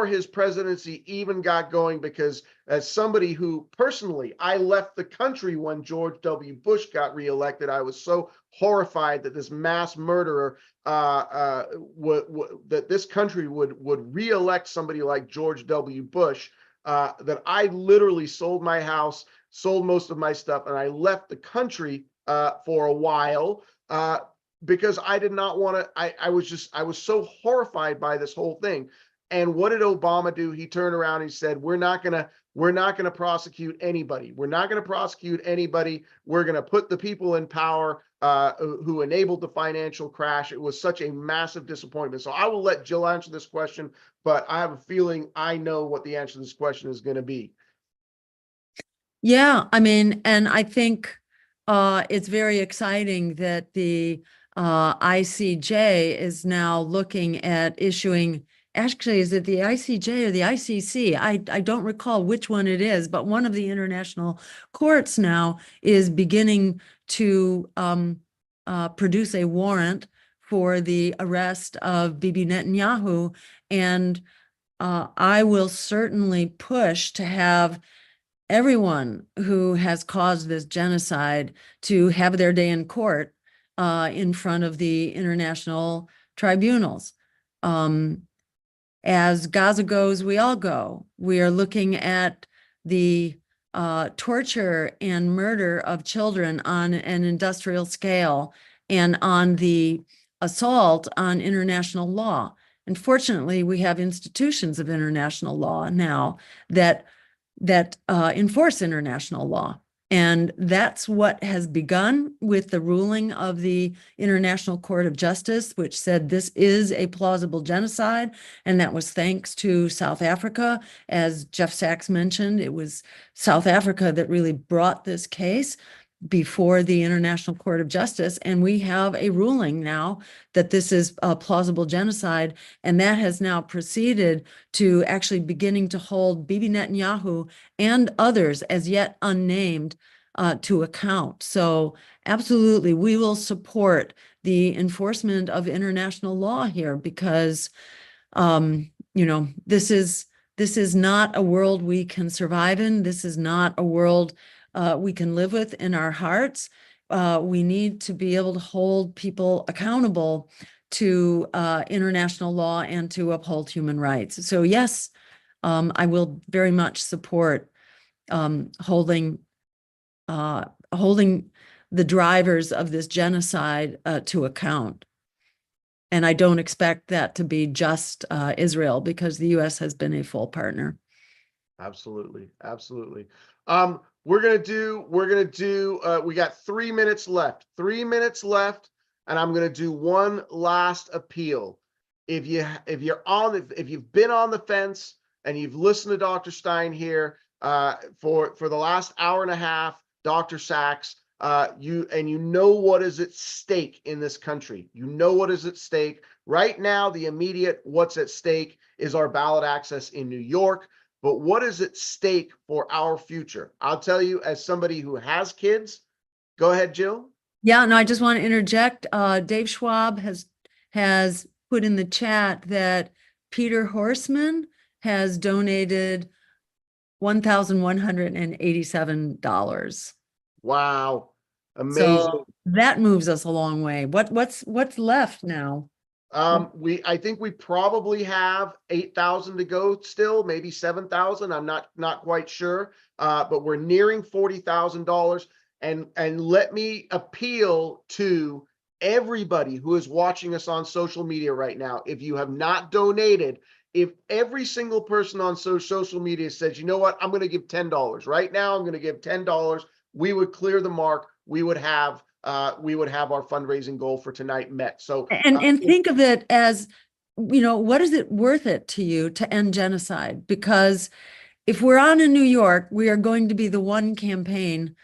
his presidency even got going, because as somebody who personally, I left the country when George W. Bush got reelected. I was so horrified that this mass murderer, that this country would reelect somebody like George W. Bush, that I literally sold my house, sold most of my stuff, and I left the country for a while because I did not want to. I was so horrified by this whole thing. And what did Obama do? He turned around and he said, we're not gonna prosecute anybody. We're not gonna prosecute anybody. We're gonna put the people in power who enabled the financial crash. It was such a massive disappointment. So I will let Jill answer this question, but I have a feeling I know what the answer to this question is going to be. Yeah, I mean, and I think it's very exciting that the ICJ is now looking at issuing. Actually, is it the ICJ or the ICC? I don't recall which one it is, but one of the international courts now is beginning to produce a warrant for the arrest of Bibi Netanyahu. And I will certainly push to have everyone who has caused this genocide to have their day in court in front of the international tribunals. As Gaza goes, we all go. We are looking at the torture and murder of children on an industrial scale and on the assault on international law. And fortunately, we have institutions of international law now that enforce international law. And that's what has begun with the ruling of the International Court of Justice, which said this is a plausible genocide. And that was thanks to South Africa. As Jeff Sachs mentioned, it was South Africa that really brought this case before the International Court of Justice. And we have a ruling now that this is a plausible genocide. And that has now proceeded to actually beginning to hold Bibi Netanyahu and others as yet unnamed to account. So absolutely, we will support the enforcement of international law here because, this is not a world we can survive in. This is not a world we can live with in our hearts. We need to be able to hold people accountable to international law and to uphold human rights. So yes, I will very much support holding the drivers of this genocide to account. And I don't expect that to be just Israel, because the U.S. has been a full partner. Absolutely. Absolutely. We got 3 minutes left, and I'm going to do one last appeal. If you've been on the fence and you've listened to Dr. Stein here, for the last hour and a half, Dr. Sachs, you know what is at stake in this country. You know what is at stake right now. The immediate what's at stake is our ballot access in New York. But what is at stake for our future? I'll tell you, as somebody who has kids. Go ahead, Jill. Yeah, no, I just want to interject. Dave Schwab has put in the chat that Peter Horseman has donated $1,187. Wow, amazing! So that moves us a long way. What's left now? I think we probably have 8,000 to go still, maybe 7,000. I'm not quite sure. But we're nearing $40,000. And let me appeal to everybody who is watching us on social media right now. If you have not donated, if every single person on social media says, you know what, I'm going to give $10 right now, I'm going to give $10, we would clear the mark. We would have our fundraising goal for tonight met. So and think of it as, what is it worth it to you to end genocide? Because if we're on in New York, we are going to be the one campaign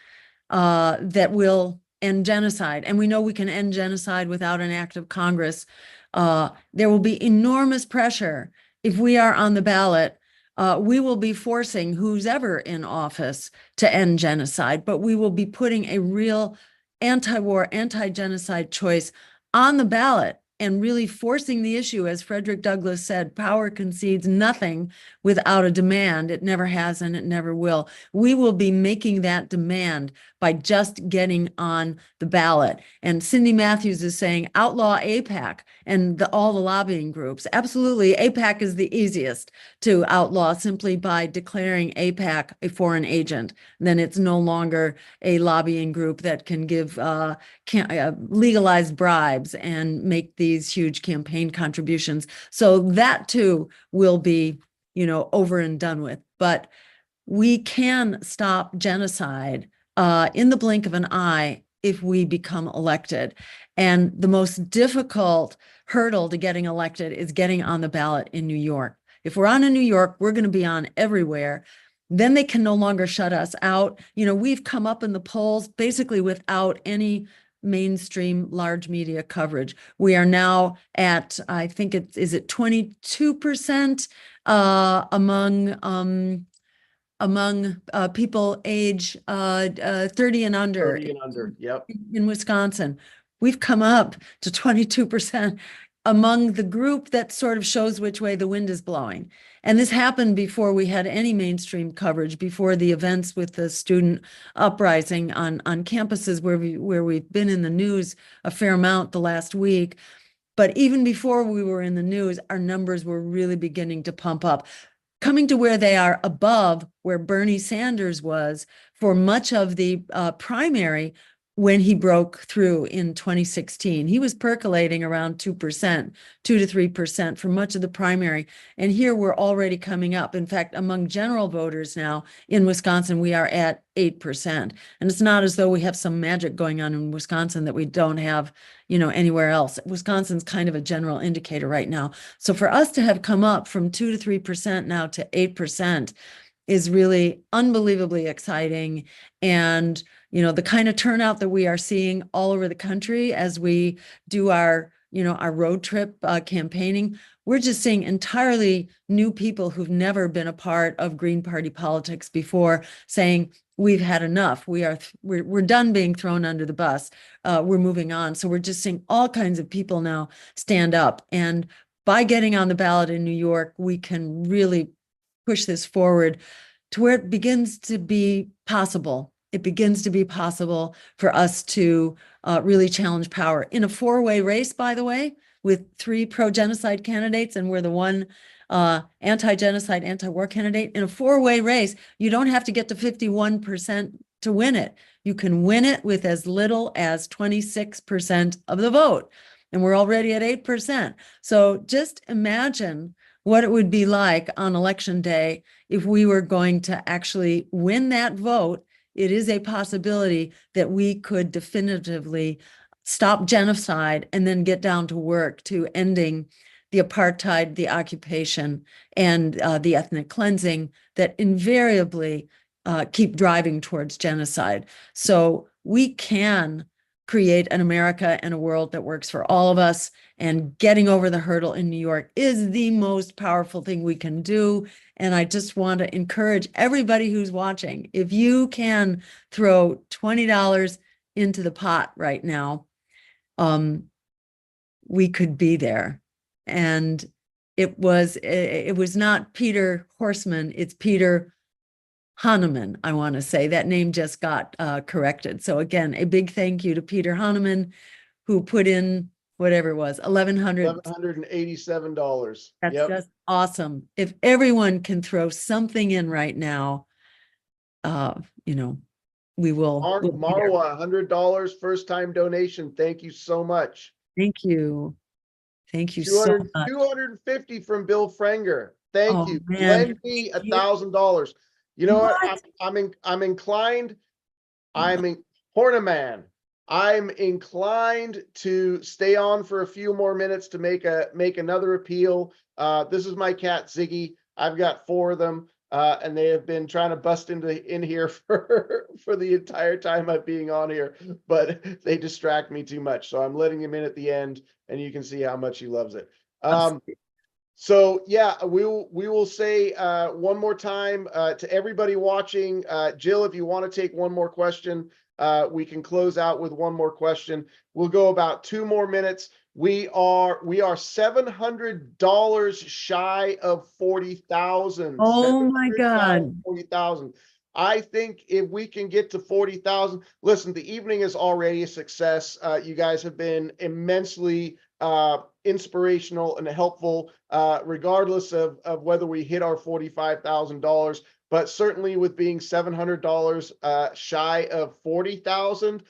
that will end genocide. And we know we can end genocide without an act of Congress. There will be enormous pressure. If we are on the ballot, we will be forcing who's ever in office to end genocide, but we will be putting a real anti-war, anti-genocide choice on the ballot and really forcing the issue. As Frederick Douglass said, power concedes nothing without a demand. It never has and it never will. We will be making that demand by just getting on the ballot. And Cindy Matthews is saying outlaw AIPAC and all the lobbying groups. Absolutely, AIPAC is the easiest to outlaw simply by declaring AIPAC a foreign agent. Then it's no longer a lobbying group that can give legalized bribes and make these huge campaign contributions. So that too will be, over and done with. But we can stop genocide in the blink of an eye if we become elected. And the most difficult hurdle to getting elected is getting on the ballot in New York. If we're on in New York, we're going to be on everywhere. Then they can no longer shut us out. We've come up in the polls basically without any mainstream large media coverage. We are now at, I think is it 22% among people age 30 and under. 30 and under, yep. In Wisconsin. We've come up to 22% among the group that sort of shows which way the wind is blowing. And this happened before we had any mainstream coverage, before the events with the student uprising on campuses where we've been in the news a fair amount the last week. But even before we were in the news, our numbers were really beginning to pump up, coming to where they are above where Bernie Sanders was for much of the primary when he broke through in 2016. He was percolating around 2%, 2 to 3% for much of the primary. And here we're already coming up. In fact, among general voters now in Wisconsin, we are at 8%. And it's not as though we have some magic going on in Wisconsin that we don't have, anywhere else. Wisconsin's kind of a general indicator right now. So for us to have come up from 2 to 3% now to 8% is really unbelievably exciting. And the kind of turnout that we are seeing all over the country as we do our road trip campaigning, we're just seeing entirely new people who've never been a part of Green Party politics before saying, we've had enough. We're done being thrown under the bus. We're moving on. So we're just seeing all kinds of people now stand up. And by getting on the ballot in New York, we can really push this forward to where it begins to be possible. It begins to be possible for us to really challenge power in a four-way race, by the way, with 3 pro-genocide candidates, and we're the one anti-genocide, anti-war candidate. In a four-way race, you don't have to get to 51% to win it. You can win it with as little as 26% of the vote. And we're already at 8%. So just imagine what it would be like on election day if we were going to actually win that vote. It is a possibility that we could definitively stop genocide and then get down to work to ending the apartheid, the occupation, and the ethnic cleansing that invariably keep driving towards genocide. So we can create an America and a world that works for all of us. And getting over the hurdle in New York is the most powerful thing we can do. And I just want to encourage everybody who's watching, if you can throw $20 into the pot right now, we could be there. And it was not Peter Horseman, it's Peter Hahnemann, I want to say. That name just got corrected. So again, a big thank you to Peter Hahnemann, who put in whatever it was, $1,187. That's Yep. just awesome. If everyone can throw something in right now, we will. Marwa, $100 first time donation. Thank you so much. Thank you. Thank you so much. 250 from Bill Frenger. Thank you. Man. Lend me $1,000. You know what? I'm inclined. Horniman. I'm inclined to stay on for a few more minutes to make another appeal. This is my cat Ziggy. I've got 4 of them, and they have been trying to bust in here for the entire time I'm being on here, but they distract me too much. So I'm letting him in at the end, and you can see how much he loves it. So yeah, we will say one more time to everybody watching, Jill, if you want to take one more question, we can close out with one more question. We'll go about 2 more minutes. We are $700 shy of 40,000. Oh my God. 40,000. I think if we can get to 40,000, listen, the evening is already a success. You guys have been immensely inspirational and helpful, regardless of whether we hit our $45,000. But certainly with being $700 shy of 40,000,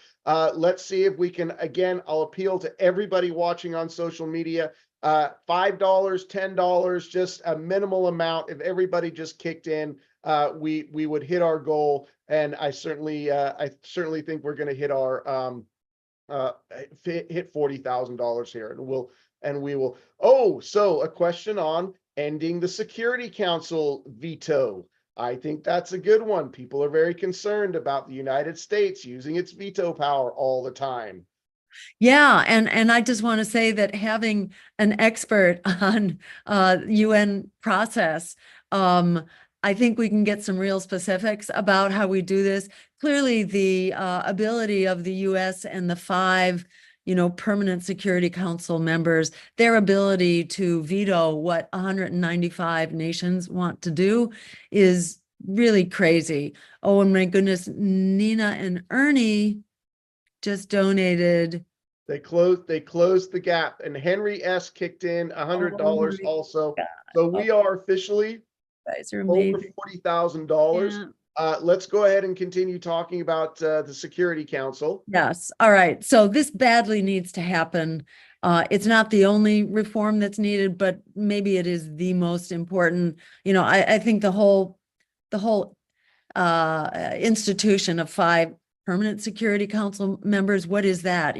let's see if we can, again, I'll appeal to everybody watching on social media, $5, $10, just a minimal amount. If everybody just kicked in, we would hit our goal. And I certainly think we're going to hit our hit $40,000 here, and we will. Oh, so a question on ending the Security Council veto. I think that's a good one. People are very concerned about the United States using its veto power all the time. Yeah, and I just want to say that having an expert on UN process, I think we can get some real specifics about how we do this. Clearly, the ability of the U.S. and the 5 permanent Security Council members, their ability to veto what 195 nations want to do is really crazy. Oh, and my goodness, Nina and Ernie just donated. They closed the gap, and Henry S kicked in $100 my also. God. So we are officially You guys are over amazing. $40,000. Yeah. Let's go ahead and continue talking about the Security Council. Yes. All right. So this badly needs to happen. It's not the only reform that's needed, but maybe it is the most important. I think the whole institution of 5 permanent Security Council members, what is that?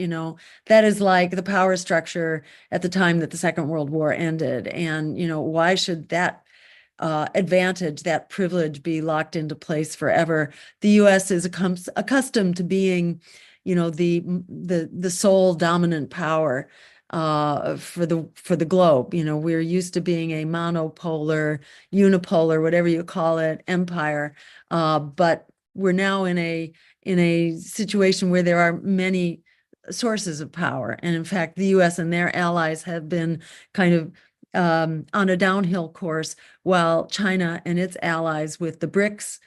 That is like the power structure at the time that the Second World War ended. And, why should that advantage, that privilege be locked into place forever? The US is accustomed to being, the sole dominant power for the globe. We're used to being a monopolar, unipolar, whatever you call it, empire. But we're now in a situation where there are many sources of power. And in fact, the US and their allies have been kind of on a downhill course, while China and its allies with the BRICS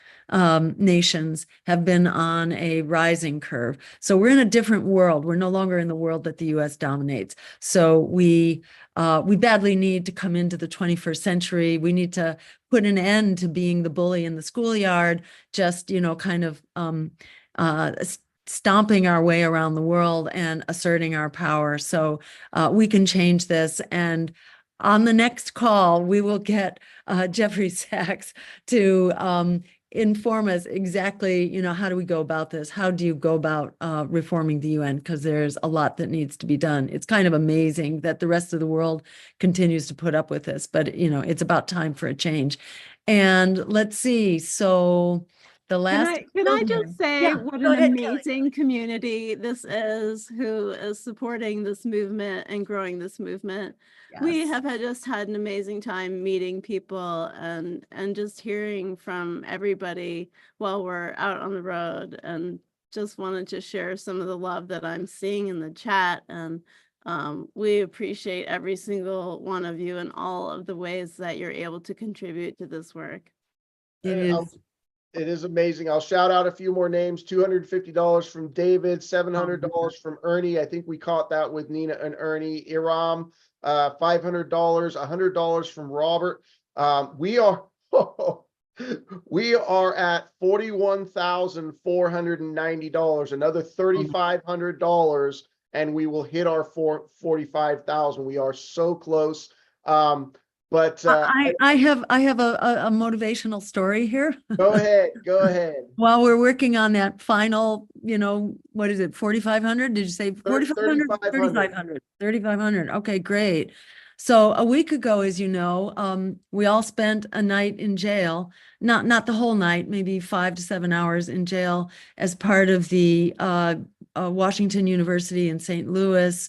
nations have been on a rising curve. So we're in a different world. We're no longer in the world that the US dominates. So we badly need to come into the 21st century. We need to put an end to being the bully in the schoolyard, just, kind of stomping our way around the world and asserting our power. So we can change this. And on the next call, we will get Jeffrey Sachs to inform us exactly, how do we go about this? How do you go about reforming the UN? Because there's a lot that needs to be done. It's kind of amazing that the rest of the world continues to put up with this, but, it's about time for a change. And let's see. So the last. Can I just say Yeah, what go an ahead, Kelly. amazing community this is, who is supporting this movement and growing this movement. We Yes. have just had an amazing time meeting people and just hearing from everybody while we're out on the road, and just wanted to share some of the love that I'm seeing in the chat. And we appreciate every single one of you and all of the ways that you're able to contribute to this work. It It is amazing. I'll shout out a few more names. $250 from David, $700 from Ernie. I think we caught that with Nina and Ernie. Iram, $500, $100 from Robert. We are at $41,490, another $3,500, and we will hit our 45,000. We are so close. But I have a motivational story here. Go ahead. While we're working on that final, what is it, 4,500? Did you say 4,500? 3,500. 3,500. Okay, great. So a week ago, as you know, we all spent a night in jail, not the whole night, maybe 5 to 7 hours in jail as part of the Washington University in St. Louis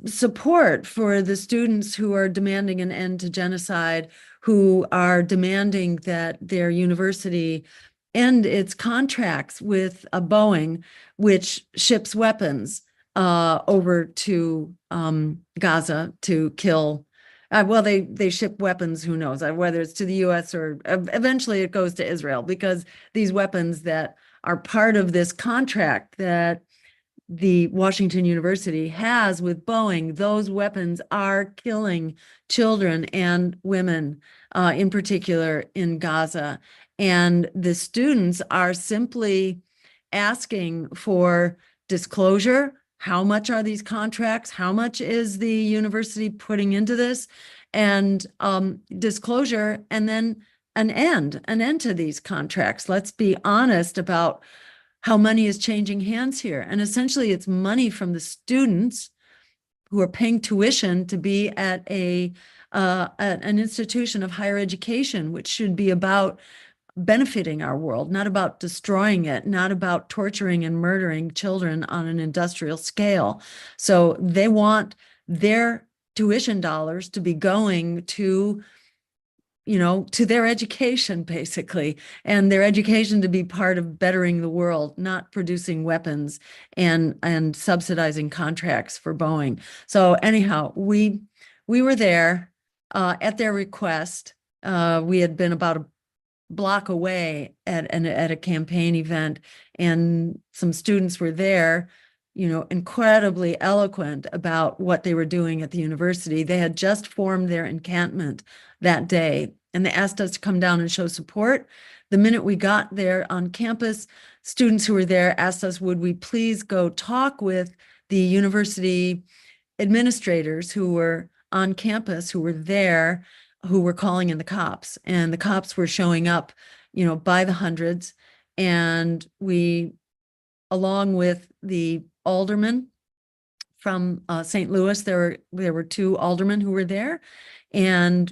support for the students who are demanding an end to genocide, who are demanding that their university end its contracts with Boeing, which ships weapons over to Gaza to kill. Well, they ship weapons, who knows, whether it's to the US or eventually it goes to Israel, because these weapons that are part of this contract that the Washington University has with Boeing, those weapons are killing children and women, in particular in Gaza. And the students are simply asking for disclosure. How much are these contracts? How much is the university putting into this? And disclosure, and then an end to these contracts. Let's be honest about how money is changing hands here. And essentially it's money from the students who are paying tuition to be at an institution of higher education, which should be about benefiting our world, not about destroying it, not about torturing and murdering children on an industrial scale. So they want their tuition dollars to be going to to their education, basically, and their education to be part of bettering the world, not producing weapons and subsidizing contracts for Boeing. So anyhow, we were there at their request. We had been about a block away at a campaign event, and some students were there, incredibly eloquent about what they were doing at the university. They had just formed their encampment that day, and they asked us to come down and show support. The minute we got there on campus, students who were there asked us, would we please go talk with the university administrators who were on campus, who were there, who were calling in the cops, and the cops were showing up, by the hundreds. And we, along with the alderman from St. Louis, there were 2 aldermen who were there, and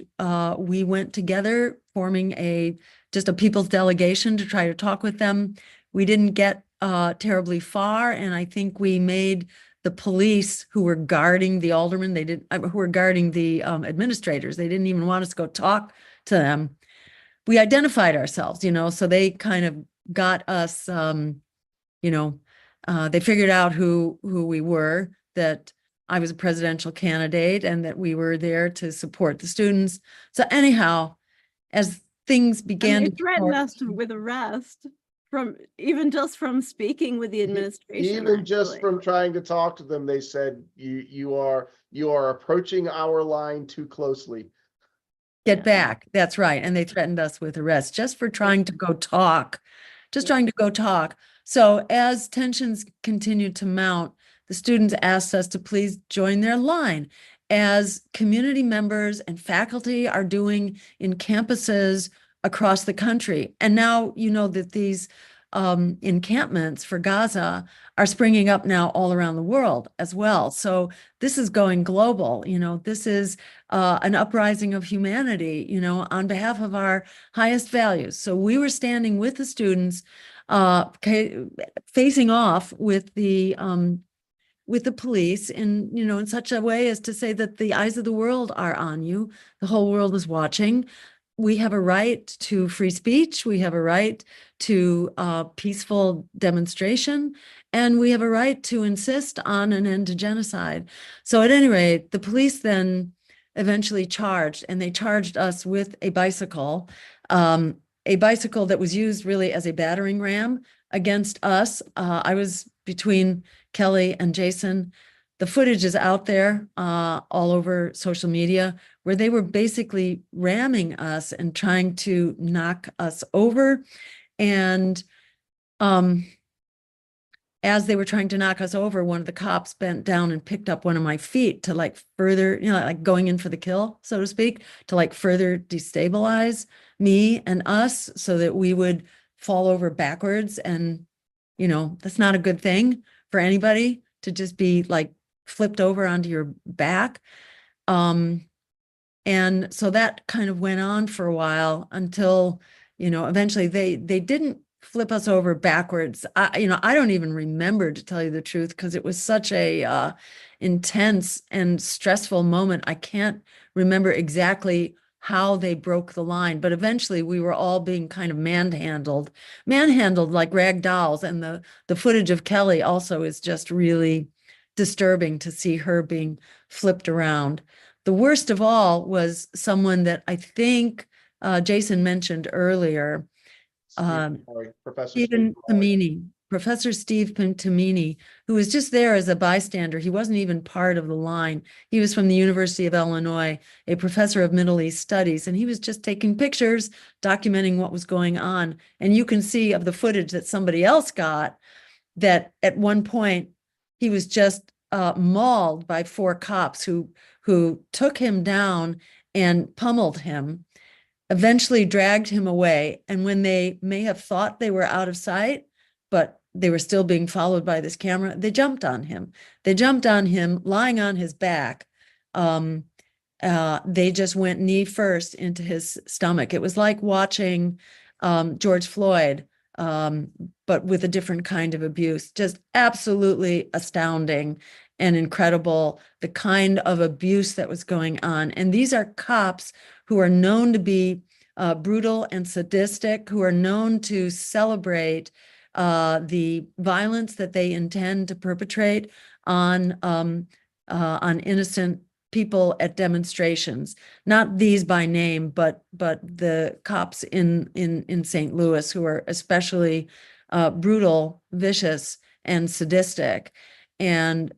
we went together, forming just a people's delegation to try to talk with them. We didn't get terribly far, and I think we made the police who were guarding the aldermen, who were guarding the administrators, they didn't even want us to go talk to them. We identified ourselves, so they kind of got us, they figured out who we were, that I was a presidential candidate and that we were there to support the students. So anyhow, as things began And they to threatened us with arrest from speaking with the administration. Even just actually. from trying to talk to them, they said you are approaching our line too closely. Get Yeah. back. That's right. And they threatened us with arrest just for trying to go talk, So as tensions continued to mount, the students asked us to please join their line, as community members and faculty are doing in campuses across the country. And now that these encampments for Gaza are springing up now all around the world as well. So this is going global. This is an uprising of humanity, on behalf of our highest values. So we were standing with the students, facing off with the police in such a way as to say that the eyes of the world are on you. The whole world is watching. We have a right to free speech. We have a right to peaceful demonstration, and we have a right to insist on an end to genocide. So at any rate, the police then eventually charged, and they charged us with a bicycle that was used really as a battering ram against us. I was between Kelly and Jason. The footage is out there all over social media, where they were basically ramming us and trying to knock us over. And as they were trying to knock us over, one of the cops bent down and picked up one of my feet to further, going in for the kill, so to speak, to further destabilize me and us so that we would fall over backwards. And, that's not a good thing for anybody to just be flipped over onto your back. And so that kind of went on for a while until, eventually they didn't flip us over backwards. I don't even remember, to tell you the truth, because it was such a intense and stressful moment. I can't remember exactly how they broke the line, but eventually we were all being kind of manhandled like rag dolls. And the footage of Kelly also is just really disturbing to see her being flipped around. The worst of all was someone that I think Jason mentioned earlier, Professor Steve Tamini, who was just there as a bystander. He wasn't even part of the line. He was from the University of Illinois, a professor of Middle East studies, and he was just taking pictures, documenting what was going on. And you can see of the footage that somebody else got that at one point he was just mauled by 4 cops who took him down and pummeled him, eventually dragged him away. And when they may have thought they were out of sight, but they were still being followed by this camera, they jumped on him. They jumped on him lying on his back. They just went knee first into his stomach. It was like watching George Floyd, but with a different kind of abuse. Just absolutely astounding. and incredible, the kind of abuse that was going on. And these are cops who are known to be brutal and sadistic, who are known to celebrate the violence that they intend to perpetrate on innocent people at demonstrations. Not these by name, but the cops in St. Louis, who are especially brutal, vicious, and sadistic. And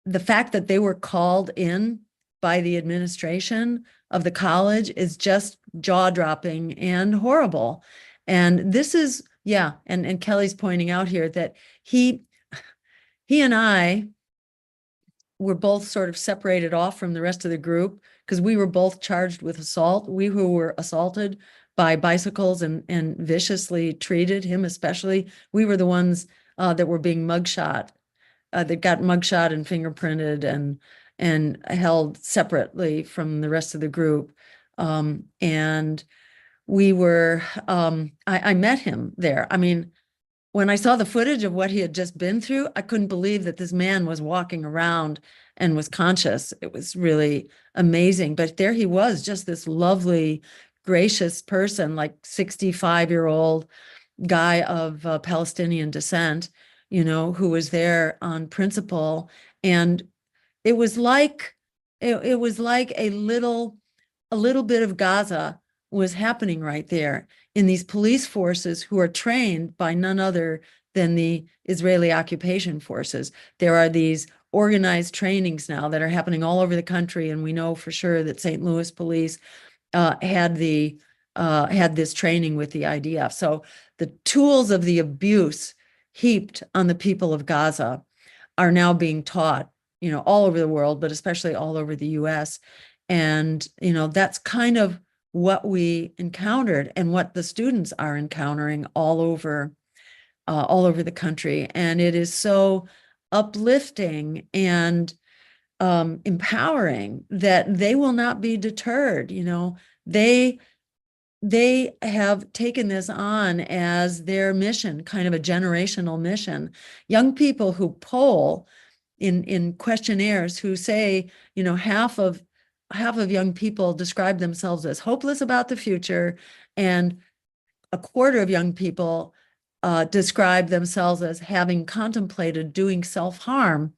the fact that they were called in by the administration of the college is just jaw-dropping and horrible. And this is, yeah, and Kelly's pointing out here that he and I were both sort of separated off from the rest of the group because we were both charged with assault. We who were assaulted by bicycles and viciously treated, him especially, we were the ones that were being mugshot, that got mugshot and fingerprinted and held separately from the rest of the group. And we were, I met him there. I mean, when I saw the footage of what he had just been through, I couldn't believe that this man was walking around and was conscious. It was really amazing. But there he was, just this lovely, gracious person, like 65-year-old guy of Palestinian descent, you know, who was there on principle. And it was like it was like a little bit of Gaza was happening right there in these police forces who are trained by none other than the Israeli occupation forces. There are these organized trainings now that are happening all over the country, and we know for sure that St. Louis police had this training with the IDF. So the tools of the abuse heaped on the people of Gaza are now being taught, you know, all over the world, but especially all over the US. And, you know, that's kind of what we encountered and what the students are encountering all over the country. And it is so uplifting and empowering that they will not be deterred. You know, they have taken this on as their mission, kind of a generational mission. Young people who poll in questionnaires who say, you know, half of young people describe themselves as hopeless about the future, and a quarter of young people describe themselves as having contemplated doing self-harm,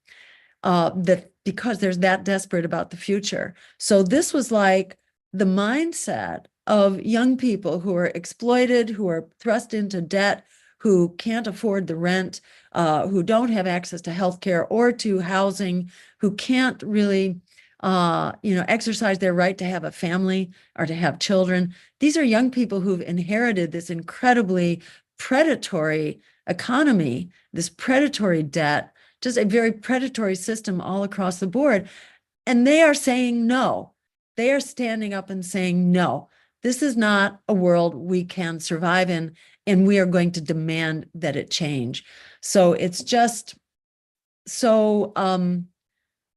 that because they're that desperate about the future. So this was like the mindset of young people who are exploited, who are thrust into debt, who can't afford the rent, who don't have access to healthcare or to housing, who can't really exercise their right to have a family or to have children. These are young people who've inherited this incredibly predatory economy, this predatory debt, just a very predatory system all across the board. And they are saying no. They are standing up and saying, no, this is not a world we can survive in, and we are going to demand that it change. So it's just so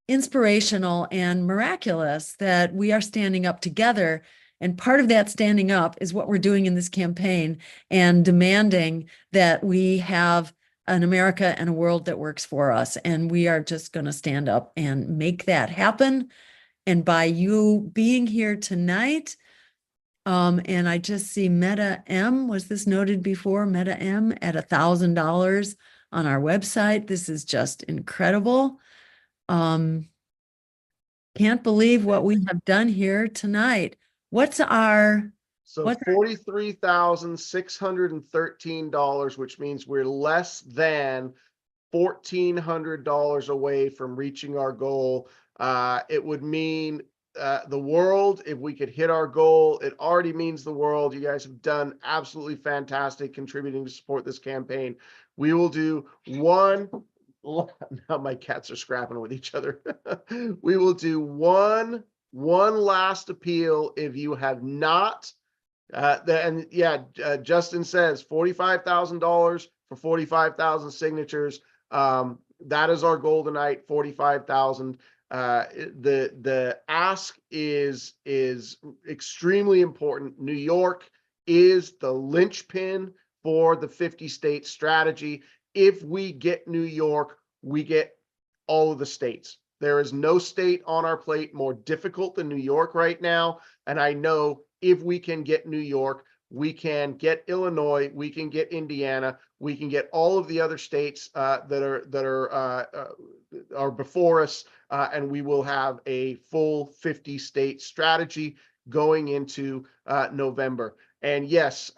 inspirational and miraculous that we are standing up together. And part of that standing up is what we're doing in this campaign and demanding that we have an America and a world that works for us. And we are just going to stand up and make that happen. And by you being here tonight, and I just see Meta M, was this noted before? Meta M at $1,000 on our website. This is just incredible. Can't believe what we have done here tonight. What's our... So $43,613, which means we're less than $1,400 away from reaching our goal. It would mean the world if we could hit our goal. It already means the world. You guys have done absolutely fantastic contributing to support this campaign. We will do one. Now my cats are scrapping with each other. We will do one last appeal. If you have not, Justin says $45,000 for 45,000 signatures. That is our goal tonight, 45,000. The ask is extremely important. New York is the linchpin for the 50-state strategy. If we get New York, we get all of the states. There is no state on our plate more difficult than New York right now. And I know if we can get New York, we can get Illinois, we can get Indiana, we can get all of the other states that are before us, and we will have a full 50-state strategy going into November. And yes,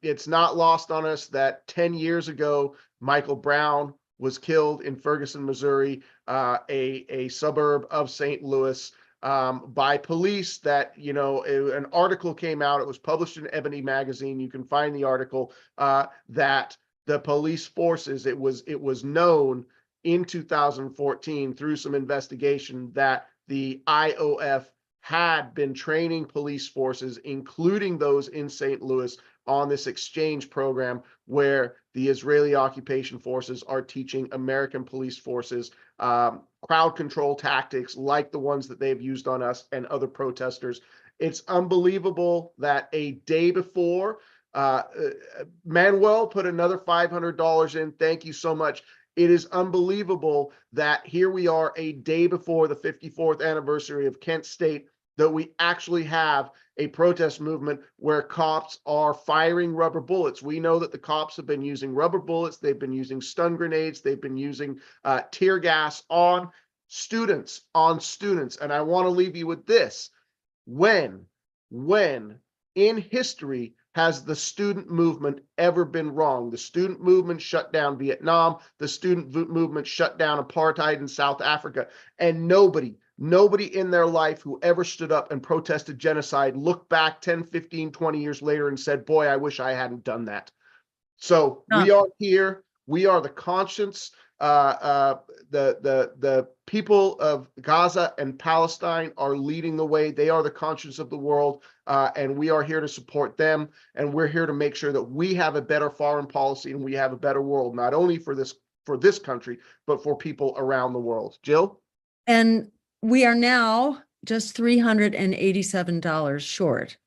it's not lost on us that 10 years ago, Michael Brown was killed in Ferguson, Missouri, a suburb of St. Louis, by police. That, you know, an article came out. It was published in Ebony magazine. You can find the article, that the police forces, it was known in 2014 through some investigation that the IOF had been training police forces, including those in St. Louis, on this exchange program where the Israeli occupation forces are teaching American police forces crowd control tactics like the ones that they've used on us and other protesters. It's unbelievable that a day before, Manuel put another $500 in. Thank you so much. It is unbelievable that here we are a day before the 54th anniversary of Kent State, that we actually have a protest movement where cops are firing rubber bullets. We know that the cops have been using rubber bullets. They've been using stun grenades. They've been using tear gas on students. And I want to leave you with this. When in history has the student movement ever been wrong? The student movement shut down Vietnam. The student movement shut down apartheid in South Africa. And nobody in their life who ever stood up and protested genocide looked back 10, 15, 20 years later and said, boy, I wish I hadn't done that. So we are here. We are the conscience. The people of Gaza and Palestine are leading the way. They are the conscience of the world, and we are here to support them. And we're here to make sure that we have a better foreign policy and we have a better world, not only for this country, but for people around the world. Jill? And we are now just $387 short.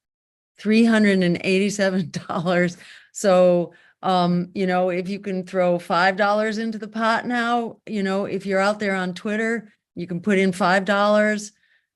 $387. So, you know, if you can throw $5 into the pot now, you know, if you're out there on Twitter, you can put in $5,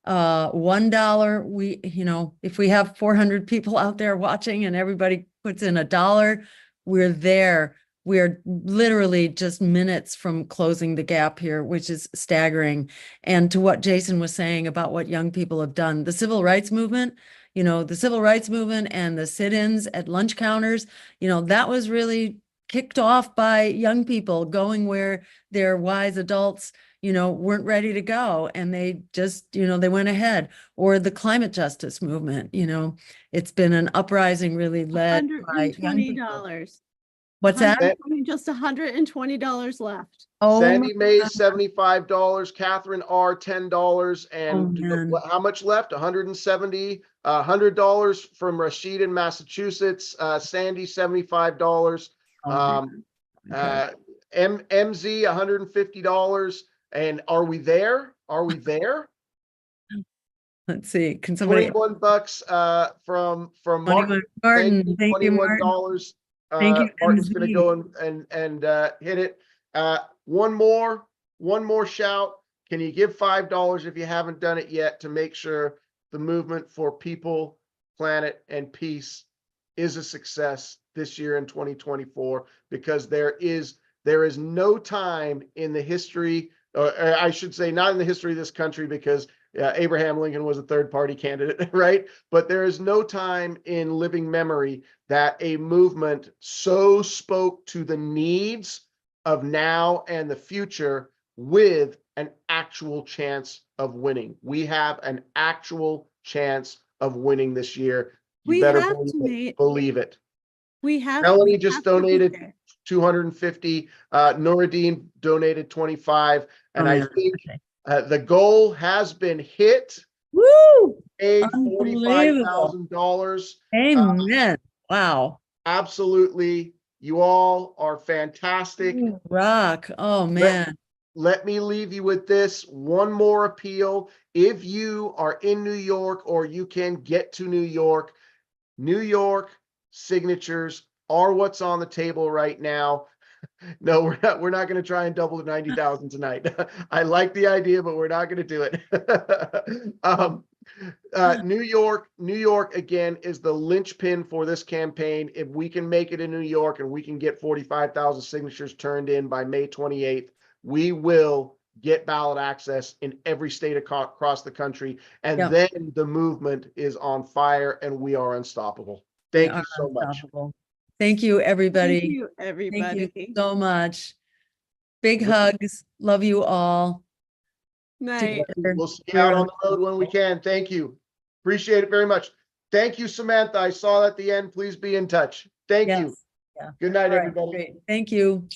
$1. You know, if we have 400 people out there watching and everybody puts in $1, we're there. We're literally just minutes from closing the gap here, which is staggering. And to what Jason was saying about what young people have done, the civil rights movement, you know, the civil rights movement and the sit-ins at lunch counters, you know, that was really kicked off by young people going where their wise adults, you know, weren't ready to go. And they just, you know, they went ahead. Or the climate justice movement, you know, it's been an uprising really led by young people. $120. What's that? Just $120 left. Oh, Sandy May, $75. Catherine R, $10. And how much left? $170. $100 from Rashid in Massachusetts. Sandy, $75. MZ, $150. And are we there? Let's see. Can somebody? $21 from Martin. Martin. Thank you, Martin. Thank you. Martin's going to go and hit it. One more shout. Can you give $5 if you haven't done it yet, to make sure the movement for people, planet, and peace is a success this year in 2024? Because there is no time in the history, or I should say not in the history of this country, because Abraham Lincoln was a third-party candidate, right? But there is no time in living memory that a movement so spoke to the needs of now and the future with an actual chance of winning. We have an actual chance of winning this year. You better believe it. Melanie just donated $250. Noureddin donated $25. And I think the goal has been hit. Woo! Paid $45,000. Amen. Wow. Absolutely. You all are fantastic. Rock. Oh, man. Let me leave you with this. One more appeal. If you are in New York, or you can get to New York signatures are what's on the table right now. No, we're not going to try and double to 90,000 tonight. I like the idea, but we're not going to do it. New York again is the linchpin for this campaign. If we can make it in New York and we can get 45,000 signatures turned in by May 28th, we will get ballot access in every state across the country. And Yep. then the movement is on fire and we are unstoppable. Thank you so much. Unstoppable. Thank you, everybody. Thank you, Thank everybody. you so much. Big hugs. Love you all. Night. Together, We'll see you we're out on the road when we can. Thank you. Appreciate it very much. Thank you, Samantha. I saw at the end. Please be in touch. Thank you. Yes. Yeah. Good night, All right, everybody. great. Thank you.